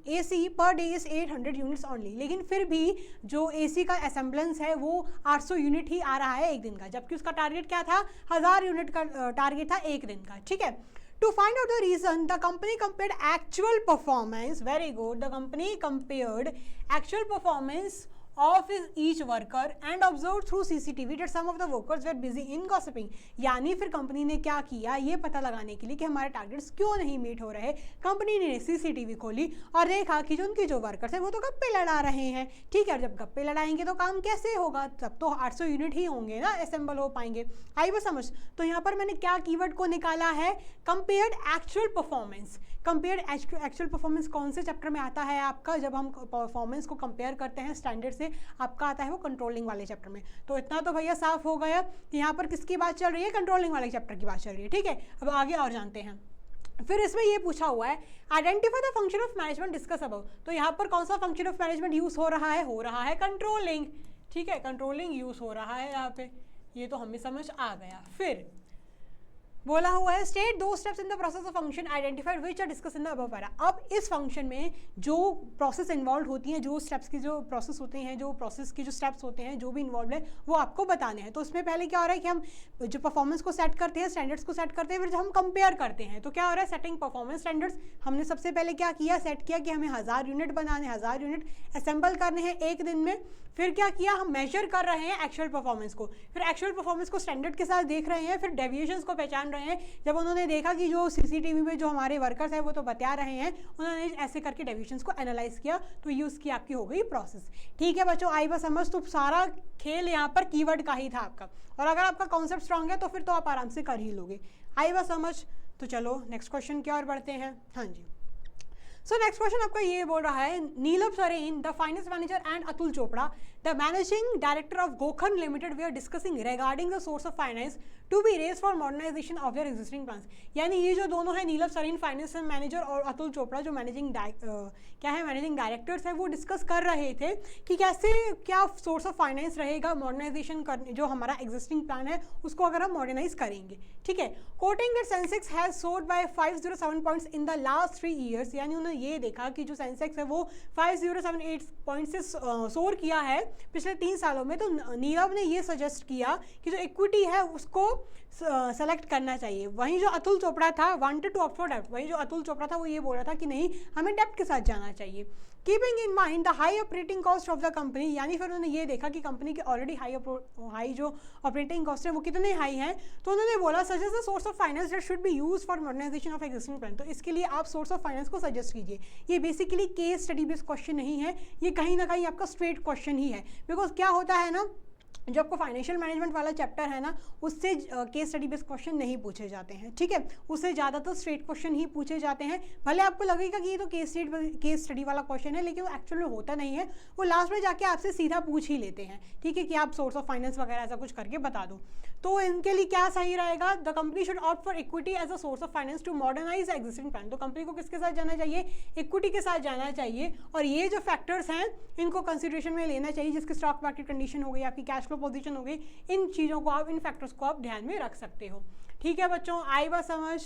AC per day is 800 units only. लेकिन फिर भी जो AC का असेंबलेंस है वो 800 यूनिट ही आ रहा है एक दिन का, जबकि उसका टारगेट क्या था, 1000 यूनिट का टारगेट था एक दिन का। ठीक है, to find out the reason the company compared actual performance, very good, the company compared actual performance of each worker and observed through CCTV that some of the workers were busy in gossiping। यानी फिर company ने क्या किया, ये पता लगाने के लिए कि हमारे टारगेट्स क्यों नहीं मीट हो रहे, कंपनी ने CCTV खोली और देखा कि जो उनके जो वर्कर्स हैं वो तो गप्पे लड़ा रहे हैं। ठीक है, और जब गप्पे लड़ाएंगे तो काम कैसे होगा, तब तो 800 यूनिट ही होंगे ना असेंबल हो पाएंगे। आई बस समझ। तो यहाँ पर मैंने क्या कीवर्ड को निकाला है, compared actual performance. Compared actual performance कौन से चैप्टर में आता है आपका, जब हम परफॉर्मेंस को कंपेयर करते हैं स्टैंडर्ड से, आपका आता है वो कंट्रोलिंग वाले चैप्टर में। तो इतना तो भैया साफ हो गया कि यहाँ पर किसकी बात चल रही है, कंट्रोलिंग वाले चैप्टर की बात चल रही है। ठीक है, अब आगे और जानते हैं। फिर इसमें ये पूछा हुआ है, identify the function of management discuss above. तो यहाँ पर कौन सा फंक्शन ऑफ मैनेजमेंट यूज हो रहा है कंट्रोलिंग। ठीक है, कंट्रोलिंग यूज हो रहा है यहाँ पे, ये तो हमें समझ आ गया। फिर बोला हुआ है, state two steps in the process of function identified which are discuss in the above para. अब इस फंक्शन में जो प्रोसेस इन्वॉल्व होती हैं, जो स्टेप्स की जो प्रोसेस होते हैं, जो प्रोसेस की जो स्टेप्स होते हैं, जो भी इन्वॉल्व है वो आपको बताने हैं। तो उसमें पहले क्या हो रहा है कि हम जो परफॉर्मेंस को सेट करते हैं, स्टैंडर्ड्स को सेट करते हैं, फिर जब हम कंपेयर करते हैं तो क्या हो रहा है, सेटिंग परफॉर्मेंस स्टैंडर्ड्स। हमने सबसे पहले क्या किया, सेट किया कि हमें 1000 यूनिट बनाने, 1000 यूनिट असेंबल करने हैं एक दिन में। फिर क्या किया, हम मेजर कर रहे हैं एक्चुअल परफॉर्मेंस को, फिर एक्चुअल परफॉर्मेंस को स्टैंडर्ड के साथ देख रहे हैं, फिर डेविएशंस को पहचान रहे हैं। जब उन्होंने देखा कि जो CCTV में जो हमारे वर्कर्स हैं वो तो बता रहे हैं, उन्होंने ऐसे करके डेविएशंस को एनालाइज किया, तो ये उसकी आपकी हो गई प्रोसेस। ठीक है बच्चों, आई बस समझ। तो सारा खेल यहाँ पर कीवर्ड का ही था आपका, और अगर आपका कॉन्सेप्ट स्ट्रांग है तो फिर तो आप आराम से कर ही लोगे। आई बस समझ। तो चलो नेक्स्ट क्वेश्चन की ओर बढ़ते हैं। हाँ जी, सो नेक्स्ट क्वेश्चन आपका ये बोल रहा है, Neelam Saren the finance manager and Atul Chopra the managing director of Gokhan limited we are discussing regarding the source of finance to be raise for modernisation of their existing plans. यानी ये जो दोनों है, नीलम सरेन फाइनेंस मैनेजर और अतुल चोपड़ा जो मैनेजिंग डायरेक्टर्स है, वो डिस्कस कर रहे थे कि कैसे क्या सोर्स ऑफ फाइनेंस रहेगा मॉडर्नाइजेशन करने, जो हमारा एग्जिस्टिंग प्लान है उसको अगर हम मॉडर्नाइज करेंगे। ठीक है, quoting that Sensex has soared by 507 points in the last 3 years. यानी उन्होंने ये देखा कि जो सेंसेक्स है वो 5078 पॉइंट से सोर किया है पिछले 3 सालों में। तो नीरव ने ये सजेस्ट किया कि जो इक्विटी है उसको सेलेक्ट करना चाहिए। वहीं जो अतुल चोपड़ा था, वांटेड टू ऑप्ट फॉर डेप्ट, वहीं जो अतुल चोपड़ा था वो ये बोल रहा था कि नहीं, हमें डेप्ट के साथ जाना चाहिए। Keeping in mind the high operating cost of the company. यानी फिर उन्होंने ये देखा कि कंपनी के ऑलरेडी हाई जो ऑपरेटिंग कॉस्ट है वो कितने हाई हैं, तो उन्होंने बोला suggest the source of finance that should be use for modernisation of existing plan. तो इसके लिए आप सोर्स ऑफ फाइनेंस को सजेस्ट कीजिए। ये basically case study based question नहीं है, ये कहीं ना कहीं आपका स्ट्रेट क्वेश्चन ही है। बिकॉज क्या होता है ना जो आपको फाइनेंशियल मैनेजमेंट वाला चैप्टर है ना, उससे केस स्टडी बेस्ड क्वेश्चन नहीं पूछे जाते हैं, ठीक है। उससे ज़्यादातर स्ट्रेट क्वेश्चन ही पूछे जाते हैं। भले आपको लगेगा कि ये तो केस स्टडी वाला क्वेश्चन है, लेकिन वो एक्चुअली होता नहीं है। वो लास्ट में जाके आपसे सीधा पूछ ही लेते हैं, ठीक है, कि आप सोर्स ऑफ फाइनेंस वगैरह ऐसा कुछ करके बता दो। तो इनके लिए क्या सही रहेगा, the company should opt for equity as a source of finance to modernise existing plan. तो कंपनी को किसके साथ जाना चाहिए, इक्विटी के साथ जाना चाहिए। और ये जो फैक्टर्स हैं इनको कंसिडरेशन में लेना चाहिए, जिसकी स्टॉक मार्केट कंडीशन हो गई, आपकी कैश फ्लो पोजीशन हो गई, इन चीज़ों को आप, इन फैक्टर्स को आप ध्यान में रख सकते हो, ठीक है बच्चों। आई बात समझ।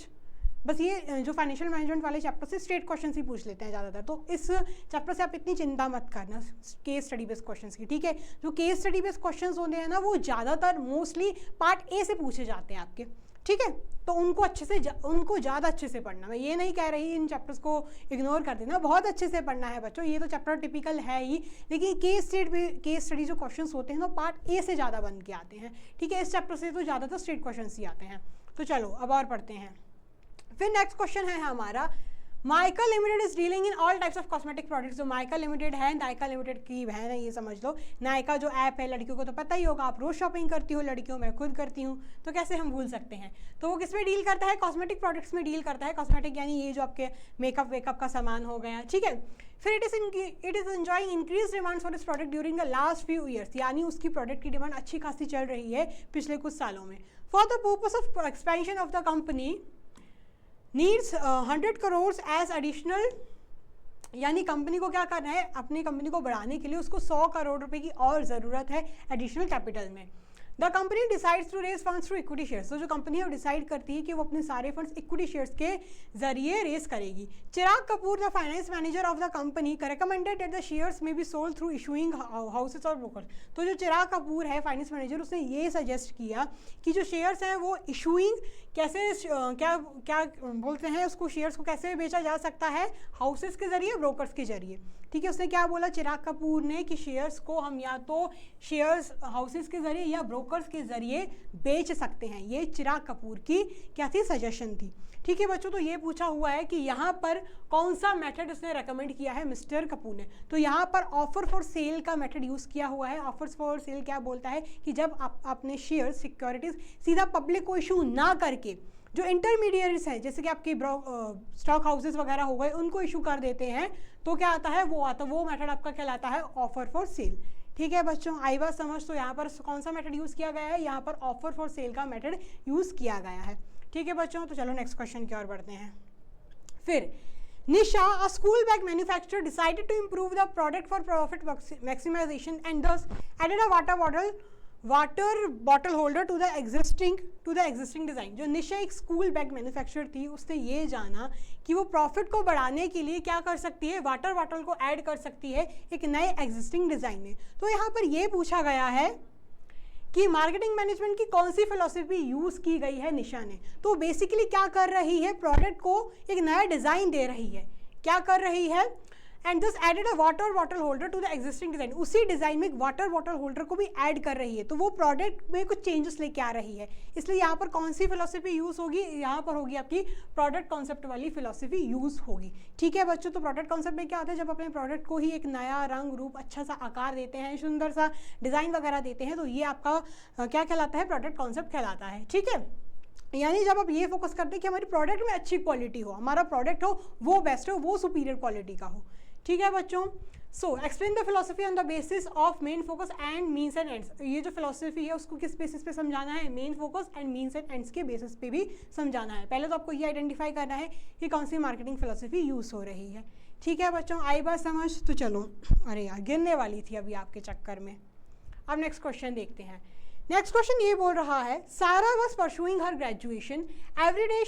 बस ये जो फाइनेंशियल मैनेजमेंट वाले चैप्टर से स्ट्रेट क्वेश्चन ही पूछ लेते हैं ज़्यादातर, तो इस चैप्टर से आप इतनी चिंता मत करना केस स्टडी बेस्ड क्वेश्चन की, ठीक है। जो केस स्टडी बेस्ड क्वेश्चन होते हैं ना, वो ज़्यादातर मोस्टली पार्ट ए से पूछे जाते हैं आपके, ठीक है। तो उनको अच्छे से उनको ज़्यादा अच्छे से पढ़ना। मैं ये नहीं कह रही इन चैप्टर्स को इग्नोर कर देना, बहुत अच्छे से पढ़ना है बच्चों। ये तो चैप्टर टिपिकल है ही, लेकिन केस स्टडी जो क्वेश्चंस होते हैं ना, पार्ट ए से ज़्यादा बन के आते हैं, ठीक है। इस चैप्टर से तो ज़्यादातर स्ट्रेट क्वेश्चन ही आते हैं। तो चलो अब और पढ़ते हैं। फिर नेक्स्ट क्वेश्चन है हमारा, mica limited is dealing in all types of cosmetic products. जो माइका लिमिटेड है, नायका लिमिटेड की बहन है, ये समझ लो। नायका जो ऐप है, लड़कियों को तो पता ही होगा, आप रोज शॉपिंग करती हो, लड़कियों मैं खुद करती हूँ, तो कैसे हम भूल सकते हैं। तो वो किस में डील करता है, कॉस्मेटिक प्रोडक्ट्स में डील करता है। कॉस्मेटिक यानी ये जो आपके मेकअप वेकअप का सामान हो गया, ठीक है। फिर it is enjoying increase demand for this product during the last few years, यानी उसकी प्रोडक्ट की डिमांड अच्छी खासी चल रही है पिछले कुछ सालों में। For the purpose of expansion of the company needs 100 crore as additional, यानी कंपनी को क्या करना है, अपनी कंपनी को बढ़ाने के लिए उसको 100 करोड़ रुपए की और ज़रूरत है एडिशनल कैपिटल में। The company decides to raise funds through equity shares. तो जो कंपनी है वो डिसाइड करती है कि वो अपने सारे फंड्स इक्विटी शेयर्स के जरिए रेज करेगी। Chirag Kapoor, the finance manager of the company, recommended that the shares may be sold through issuing houses और ब्रोकर्स। तो जो चिराग कपूर है फाइनेंस मैनेजर, उसने ये सजेस्ट किया कि जो शेयर्स हैं वो इशूइंग कैसे, क्या क्या बोलते हैं उसको, शेयर्स को कैसे बेचा जा सकता है, हाउसेस के जरिए, ब्रोकर्स के जरिए, ठीक है। उसने क्या बोला चिराग कपूर ने कि शेयर्स को हम या तो शेयर्स हाउसेस के जरिए या ब्रोकर्स के जरिए बेच सकते हैं। ये चिराग कपूर की क्या थी, सजेशन थी, ठीक है बच्चों। तो ये पूछा हुआ है कि यहाँ पर कौन सा मेथड उसने रेकमेंड किया है मिस्टर कपूर ने। तो यहाँ पर ऑफर फॉर सेल का मेथड यूज़ किया हुआ है। ऑफर फॉर सेल क्या बोलता है कि जब आप अपने शेयर सिक्योरिटीज सीधा पब्लिक को इशू ना करके, जो इंटरमीडिएट्स हैं जैसे कि आपके स्टॉक हाउसेस वगैरह हो गए, उनको इशू कर देते हैं, तो क्या आता है, वो मेथड आपका कहलाता है ऑफर फॉर सेल, ठीक है बच्चों। आई बात समझ। तो यहाँ पर कौन सा मेथड यूज़ किया गया है, यहाँ पर ऑफर फॉर सेल का मेथड यूज़ किया गया है, ठीक है बच्चों। तो चलो नेक्स्ट क्वेश्चन की ओर बढ़ते हैं। फिर निशा, a school bag manufacturer, decided to improve the product for profit maximization and thus added a water bottle holder to the existing design। जो निशा एक स्कूल बैग मैन्युफैक्चरर थी, उसने ये जाना कि वो प्रॉफिट को बढ़ाने के लिए क्या कर सकती है, वाटर बॉटल को ऐड कर सकती है एक नए एग्जिस्टिंग डिज़ाइन में। तो यहाँ पर ये पूछा गया है कि मार्केटिंग मैनेजमेंट की कौन सी फिलॉसफी यूज़ की गई है निशा ने। तो बेसिकली क्या कर रही है, प्रोडक्ट को एक नया डिज़ाइन दे रही है। क्या कर रही है, and this added a water bottle holder to the existing design. उसी डिज़ाइन में एक वाटर बॉटल होल्डर को भी ऐड कर रही है, तो वो प्रोडक्ट में कुछ चेंजेस लेके आ रही है। इसलिए यहाँ पर कौन सी फिलॉसफी यूज़ होगी, यहाँ पर होगी आपकी प्रोडक्ट कॉन्सेप्ट वाली फिलॉसफी यूज़ होगी, ठीक है बच्चों। तो प्रोडक्ट कॉन्सेप्ट में क्या होता है, जब अपने प्रोडक्ट को ही एक नया रंग रूप, अच्छा सा आकार देते हैं, सुंदर सा डिज़ाइन वगैरह देते हैं, तो ये आपका क्या कहलाता है, प्रोडक्ट कॉन्सेप्ट कहलाता है, ठीक है। यानी जब आप ये फोकस करते हैं कि हमारी प्रोडक्ट में अच्छी क्वालिटी हो, हमारा प्रोडक्ट हो वो बेस्ट हो, वो सुपीरियर क्वालिटी का हो, ठीक है बच्चों। So explain the philosophy on the basis of main focus and means and ends. ये जो फिलोसफी है उसको किस बेसिस पे समझाना है, main focus and means and ends के बेसिस पे भी समझाना है। पहले तो आपको ये आइडेंटिफाई करना है कि कौन सी मार्केटिंग फिलोसफी यूज़ हो रही है, ठीक है बच्चों। आई बात समझ। तो चलो, अरे यार गिरने वाली थी अभी आपके चक्कर में। अब नेक्स्ट क्वेश्चन देखते हैं। नेक्स्ट क्वेश्चन ये बोल रहा है, सारा was pursuing her graduation, every day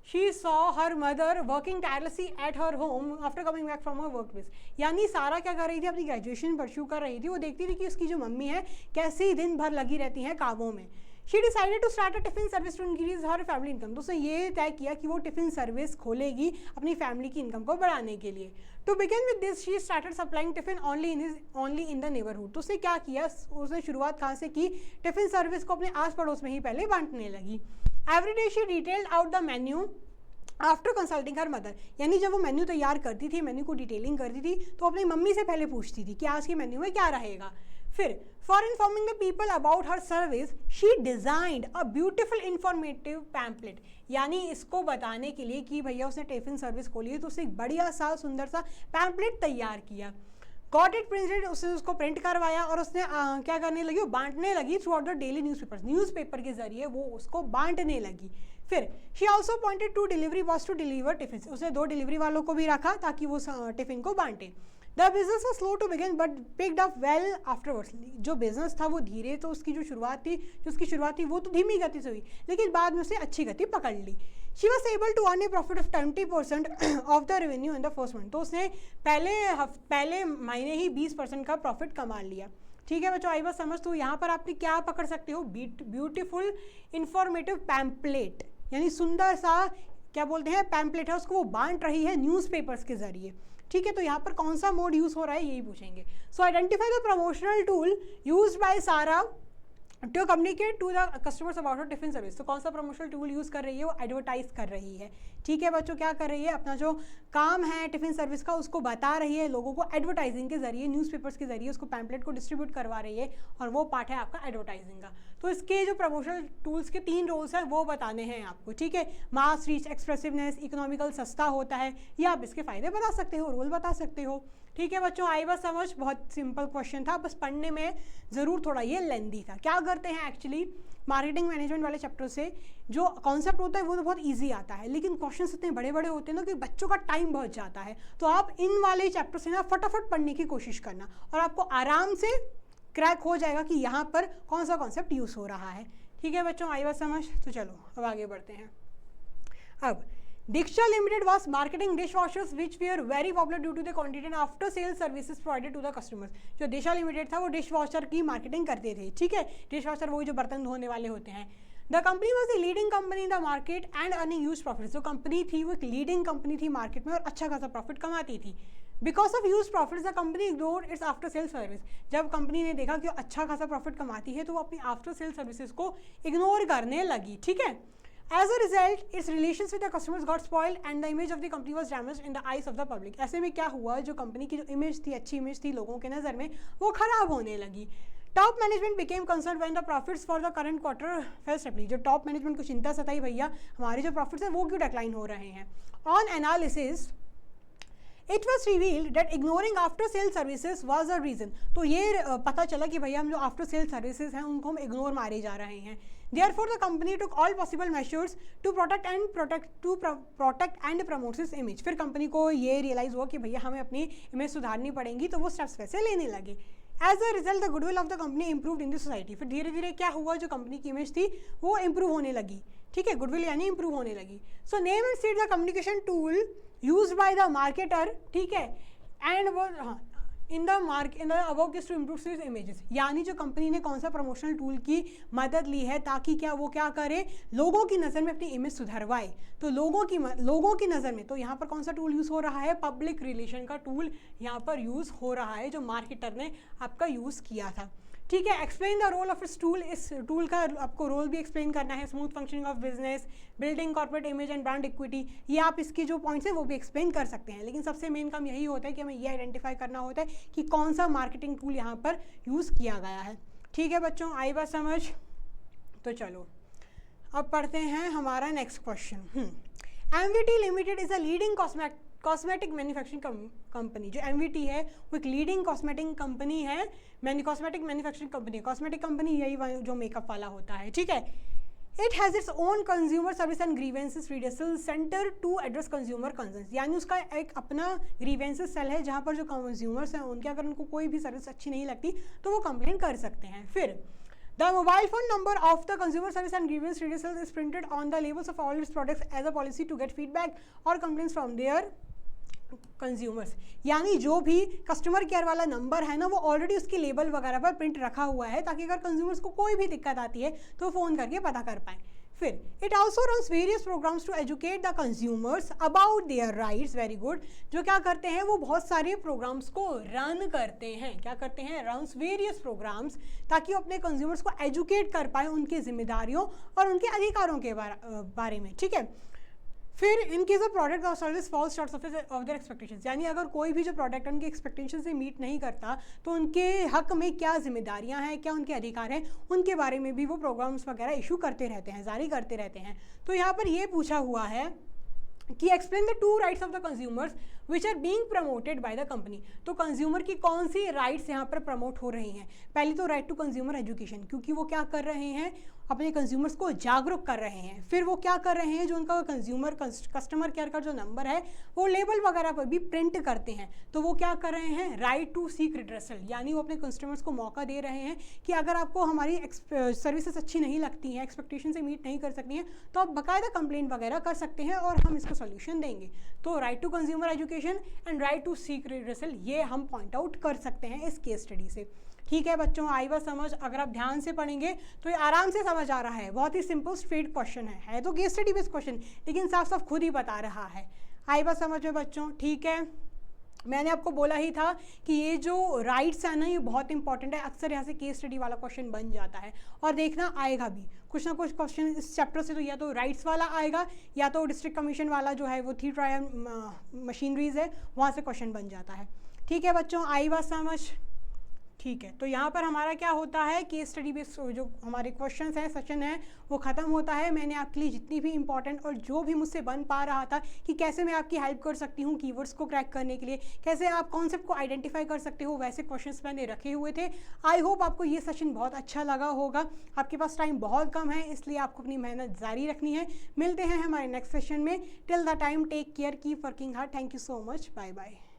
she saw her mother working tirelessly at her home after coming back from her workplace। यानी सारा क्या कर रही थी, अपनी ग्रेजुएशन परस्यू कर रही थी। वो देखती थी कि उसकी जो मम्मी है कैसे दिन भर लगी रहती हैं कामों में। She decided to start a tiffin service to increase her family income। तो उसने ये तय किया कि वो टिफ़िन सर्विस खोलेगी अपनी फैमिली की इनकम को बढ़ाने के लिए। To begin with this, she started supplying tiffin only in the neighborhood। तो उसने क्या किया, उसने शुरुआत कहाँ से की, टिफ़िन सर्विस को अपने आस पड़ोस में ही पहले बांटने लगी। Every day she detailed out the menu after consulting her mother, यानी जब वो मेन्यू तैयार करती थी, मेन्यू को डिटेलिंग करती थी, तो अपनी मम्मी से पहले पूछती थी कि आज के मेन्यू में क्या रहेगा। फिर for informing the people about her service she designed a beautiful informative pamphlet, यानी इसको बताने के लिए कि भैया उसने टिफिन सर्विस खोली है तो उसने एक बढ़िया सा सुंदर सा पैम्पलेट तैयार किया। गॉट इट प्रिंटेड, उसने उसको प्रिंट करवाया और उसने क्या करने लगी, वो बांटने लगी throughout the daily newspaper के जरिए वो उसको बांटने लगी। फिर she also pointed to delivery boys to deliver tiffin, उसने 2 डिलीवरी वालों को भी रखा ताकि वो टिफिन को बांटे। The business was slow to begin but picked up well afterwards, जो बिजनेस था वो धीरे, तो उसकी जो उसकी शुरुआत थी वो तो धीमी गति से हुई, लेकिन बाद में उसने अच्छी गति पकड़ ली। She was able to earn a profit of 20% of the revenue in the first month, तो उसने पहले महीने ही 20% का प्रॉफिट कमा लिया। ठीक है बच्चों, आई बस समझ। तो यहाँ पर आप क्या पकड़ सकते हो, ब्यूटीफुल इंफॉर्मेटिव पैम्पलेट, यानी सुंदर सा क्या बोलते हैं पैम्पलेट है, उसको वो बांट रही है न्यूज़पेपर्स के जरिए। ठीक है, तो यहाँ पर कौन सा मोड यूज हो रहा है यही पूछेंगे। So identify the promotional tool used by Sara to communicate to the customers about a tiffin service, तो कौन सा प्रमोशनल टूल यूज़ कर रही है, वो एडवर्टाइज कर रही है। ठीक है बच्चों, क्या कर रही है, अपना जो काम है टिफिन सर्विस का उसको बता रही है लोगों को एडवर्टाइजिंग के जरिए, न्यूज़पेपर्स के जरिए उसको पैम्पलेट को डिस्ट्रीब्यूट करवा रही है, और वो पार्ट है आपका एडवर्टाइजिंग का। तो इसके जो प्रमोशनल टूल्स के 3 रोल्स हैं वो बताने हैं आपको। ठीक है, मास रीच, एक्सप्रेसिवनेस, इकोनॉमिकल, सस्ता होता है, या आप इसके फायदे बता सकते हो, रोल बता सकते हो। ठीक है बच्चों, आई बस समझ, बहुत सिंपल क्वेश्चन था, बस पढ़ने में ज़रूर थोड़ा ये लेंदी था। क्या करते हैं एक्चुअली मार्केटिंग मैनेजमेंट वाले चैप्टर से जो कॉन्सेप्ट होता है वो तो बहुत इजी आता है, लेकिन क्वेश्चंस इतने बड़े बड़े होते हैं ना कि बच्चों का टाइम बहुत जाता है। तो आप इन वाले चैप्टर से ना फटाफट पढ़ने की कोशिश करना, और आपको आराम से क्रैक हो जाएगा कि यहाँ पर कौन सा कॉन्सेप्ट यूज़ हो रहा है। ठीक है बच्चों, आई बात समझ। तो चलो अब आगे बढ़ते हैं। अब Diksha Limited was marketing dishwashers which were very popular due to the quantity and after sales services provided to the customers। जो दिशा लिमिटेड था वो डिशवॉशर की मार्केटिंग करते थे। ठीक है, डिशवॉशर वही जो बर्तन धोने वाले होते हैं। The company was the leading company in the market and earning huge profit, जो कंपनी थी वो एक लीडिंग कंपनी थी मार्केट में और अच्छा खासा प्रॉफिट कमाती थी। Because of huge profits the company ignored it's after sale service, जब कंपनी ने देखा कि वो अच्छा खासा प्रॉफिट कमाती है तो वो अपनी आफ्टर सेल सर्विसेज को इग्नोर करने लगी। ठीक है, As a result, its relations with the customers got spoiled and the image of the company was damaged in the eyes of the public। ऐसे में क्या हुआ, जो कंपनी की जो इमेज थी, अच्छी इमेज थी लोगों के नज़र में, वो खराब होने लगी। Top management became concern when the profits for the current quarter fell steeply, जो टॉप मैनेजमेंट को चिंता सताई, भैया हमारे जो प्रॉफिट्स हैं वो क्यों डिक्लाइन हो रहे हैं। On analysis it was revealed that ignoring after sale services was a reason, तो ये पता चला कि भैया हम जो आफ्टर सेल सर्विसेज हैं उनको हम इग्नोर मारे जा रहे हैं। Therefore, the company took all possible measures to protect and promote its image। फिर कंपनी को ये रियलाइज़ हुआ कि भैया हमें अपनी इमेज सुधारनी पड़ेगी, तो वो स्टेप्स वैसे लेने लगे। As a result the goodwill of the company improved in the society, फिर धीरे धीरे क्या हुआ, जो कंपनी की इमेज थी वो इंप्रूव होने लगी। ठीक है, गुडविल यानी इंप्रूव होने लगी। So name and state the communication tool used by the marketer. ठीक है, एंड वो in the above to improve his images, यानी जो कंपनी ने कौन सा प्रमोशनल टूल की मदद ली है ताकि क्या वो क्या करे, लोगों की नज़र में अपनी इमेज सुधरवाए। तो लोगों की नज़र में, तो यहाँ पर कौन सा टूल यूज़ हो रहा है, पब्लिक रिलेशन का टूल यहाँ पर यूज़ हो रहा है जो मार्केटर ने आपका यूज़ किया था। ठीक है, एक्सप्लेन द रोल ऑफ इस टूल, इस टूल का आपको रोल भी एक्सप्लेन करना है। Smooth functioning of business, building corporate image and brand equity, ये आप इसके जो पॉइंट्स हैं वो भी एक्सप्लेन कर सकते हैं, लेकिन सबसे मेन काम यही होता है कि हमें ये आइडेंटिफाई करना होता है कि कौन सा मार्केटिंग टूल यहाँ पर यूज़ किया गया है। ठीक है बच्चों, आई बात समझ। तो चलो अब पढ़ते हैं हमारा next question. MVT limited is a leading cosmetic manufacturing company, जो MVT है वो एक लीडिंग कॉस्मेटिक कंपनी है, कॉस्मेटिक मैन्युफैक्चरिंग कंपनी है। कॉस्मेटिक कंपनी यही जो मेकअप वाला होता है। ठीक है, it has its own consumer service and grievances redressal centre to address consumer concerns, यानी उसका एक अपना ग्रीवेंसेस सेल है जहाँ पर जो कंज्यूमर्स हैं उनके अगर उनको कोई भी सर्विस अच्छी नहीं लगती तो वो कंप्लेन कर सकते हैं। फिर The mobile phone number of the consumer service and grievance redressal is printed on the labels of all its products as a policy to get feedback or complaints from their consumers, यानी जो भी customer care वाला number है ना वो already उसकी label वगैरह पर प्रिंट रखा हुआ है ताकि अगर कंज्यूमर्स को कोई भी दिक्कत आती है तो फ़ोन करके पता कर पाएँ। फिर it also runs various programs to educate the consumers about their rights. Very good, जो क्या करते हैं वो बहुत सारे प्रोग्राम्स को रन करते हैं। क्या करते हैं, रन्स वेरियस प्रोग्राम्स, ताकि वो अपने कंज्यूमर्स को एजुकेट कर पाए उनकी जिम्मेदारियों और उनके अधिकारों के बारे में। ठीक है, फिर इन केस ऑफ प्रोडक्ट और service falls short of their expectations, यानी अगर कोई भी जो प्रोडक्ट उनकी एक्सपेक्टेशन से मीट नहीं करता तो उनके हक में क्या जिम्मेदारियां हैं, क्या उनके अधिकार हैं, उनके बारे में भी वो प्रोग्राम्स वगैरह इशू करते रहते हैं, जारी करते रहते हैं। तो यहाँ पर ये पूछा हुआ है कि explain the 2 rights of the consumers which are being promoted by the company. तो कंज्यूमर की कौन सी राइट्स यहाँ पर प्रमोट हो रही हैं? पहली तो राइट टू कंज्यूमर एजुकेशन, क्योंकि वो क्या कर रहे हैं, अपने कंज्यूमर्स को जागरूक कर रहे हैं। फिर वो क्या कर रहे हैं, जो उनका कंज्यूमर कस्टमर केयर का जो नंबर है वो लेबल वगैरह पर भी प्रिंट करते हैं। तो वो क्या कर रहे हैं, राइट टू सीक रिड्रेसल, यानी वो अपने कस्टमर्स को मौका दे रहे हैं कि अगर आपको हमारी सर्विसेज अच्छी नहीं लगती हैं, एक्सपेक्टेशन से मीट नहीं कर सकती हैं, तो आप बाकायदा कंप्लेंट वगैरह कर सकते हैं और हम इसका सोल्यूशन देंगे। तो right to consumer education and right to seek redressal, ये हम पॉइंट आउट कर सकते हैं इस केस स्टडी से। ठीक है बच्चों, आई बात समझ? अगर आप ध्यान से पढ़ेंगे तो ये आराम से समझ आ रहा है। बहुत ही सिंपल स्ट्रेट क्वेश्चन है तो केस स्टडी बेस्ड क्वेश्चन, लेकिन साफ साफ खुद ही बता रहा है। आई बात समझ में बच्चों? ठीक है, मैंने आपको बोला ही था कि ये जो राइट्स है ना, ये बहुत इंपॉर्टेंट है। अक्सर यहाँ से केस स्टडी वाला क्वेश्चन बन जाता है और देखना आएगा भी कुछ ना कुछ क्वेश्चन इस चैप्टर से। तो या तो राइट्स वाला आएगा या तो डिस्ट्रिक्ट कमीशन वाला जो है वो थी ट्रायल मशीनरीज है, वहाँ से क्वेश्चन बन जाता है। ठीक है बच्चों, आई बात समझ? ठीक है, तो यहाँ पर हमारा क्या होता है, केस स्टडी बेस्ड जो हमारे क्वेश्चंस हैं, सेशन है, वो ख़त्म होता है। मैंने आपके लिए जितनी भी इंपॉर्टेंट और जो भी मुझसे बन पा रहा था कि कैसे मैं आपकी हेल्प कर सकती हूँ कीवर्ड्स को क्रैक करने के लिए, कैसे आप कॉन्सेप्ट को आइडेंटिफाई कर सकते हो, वैसे क्वेश्चंस मैंने रखे हुए थे। आई होप आपको ये सेशन बहुत अच्छा लगा होगा। आपके पास टाइम बहुत कम है, इसलिए आपको अपनी मेहनत जारी रखनी है। मिलते हैं हमारे नेक्स्ट सेशन में। Till the time take care, keep working hard. Thank you so much, bye bye.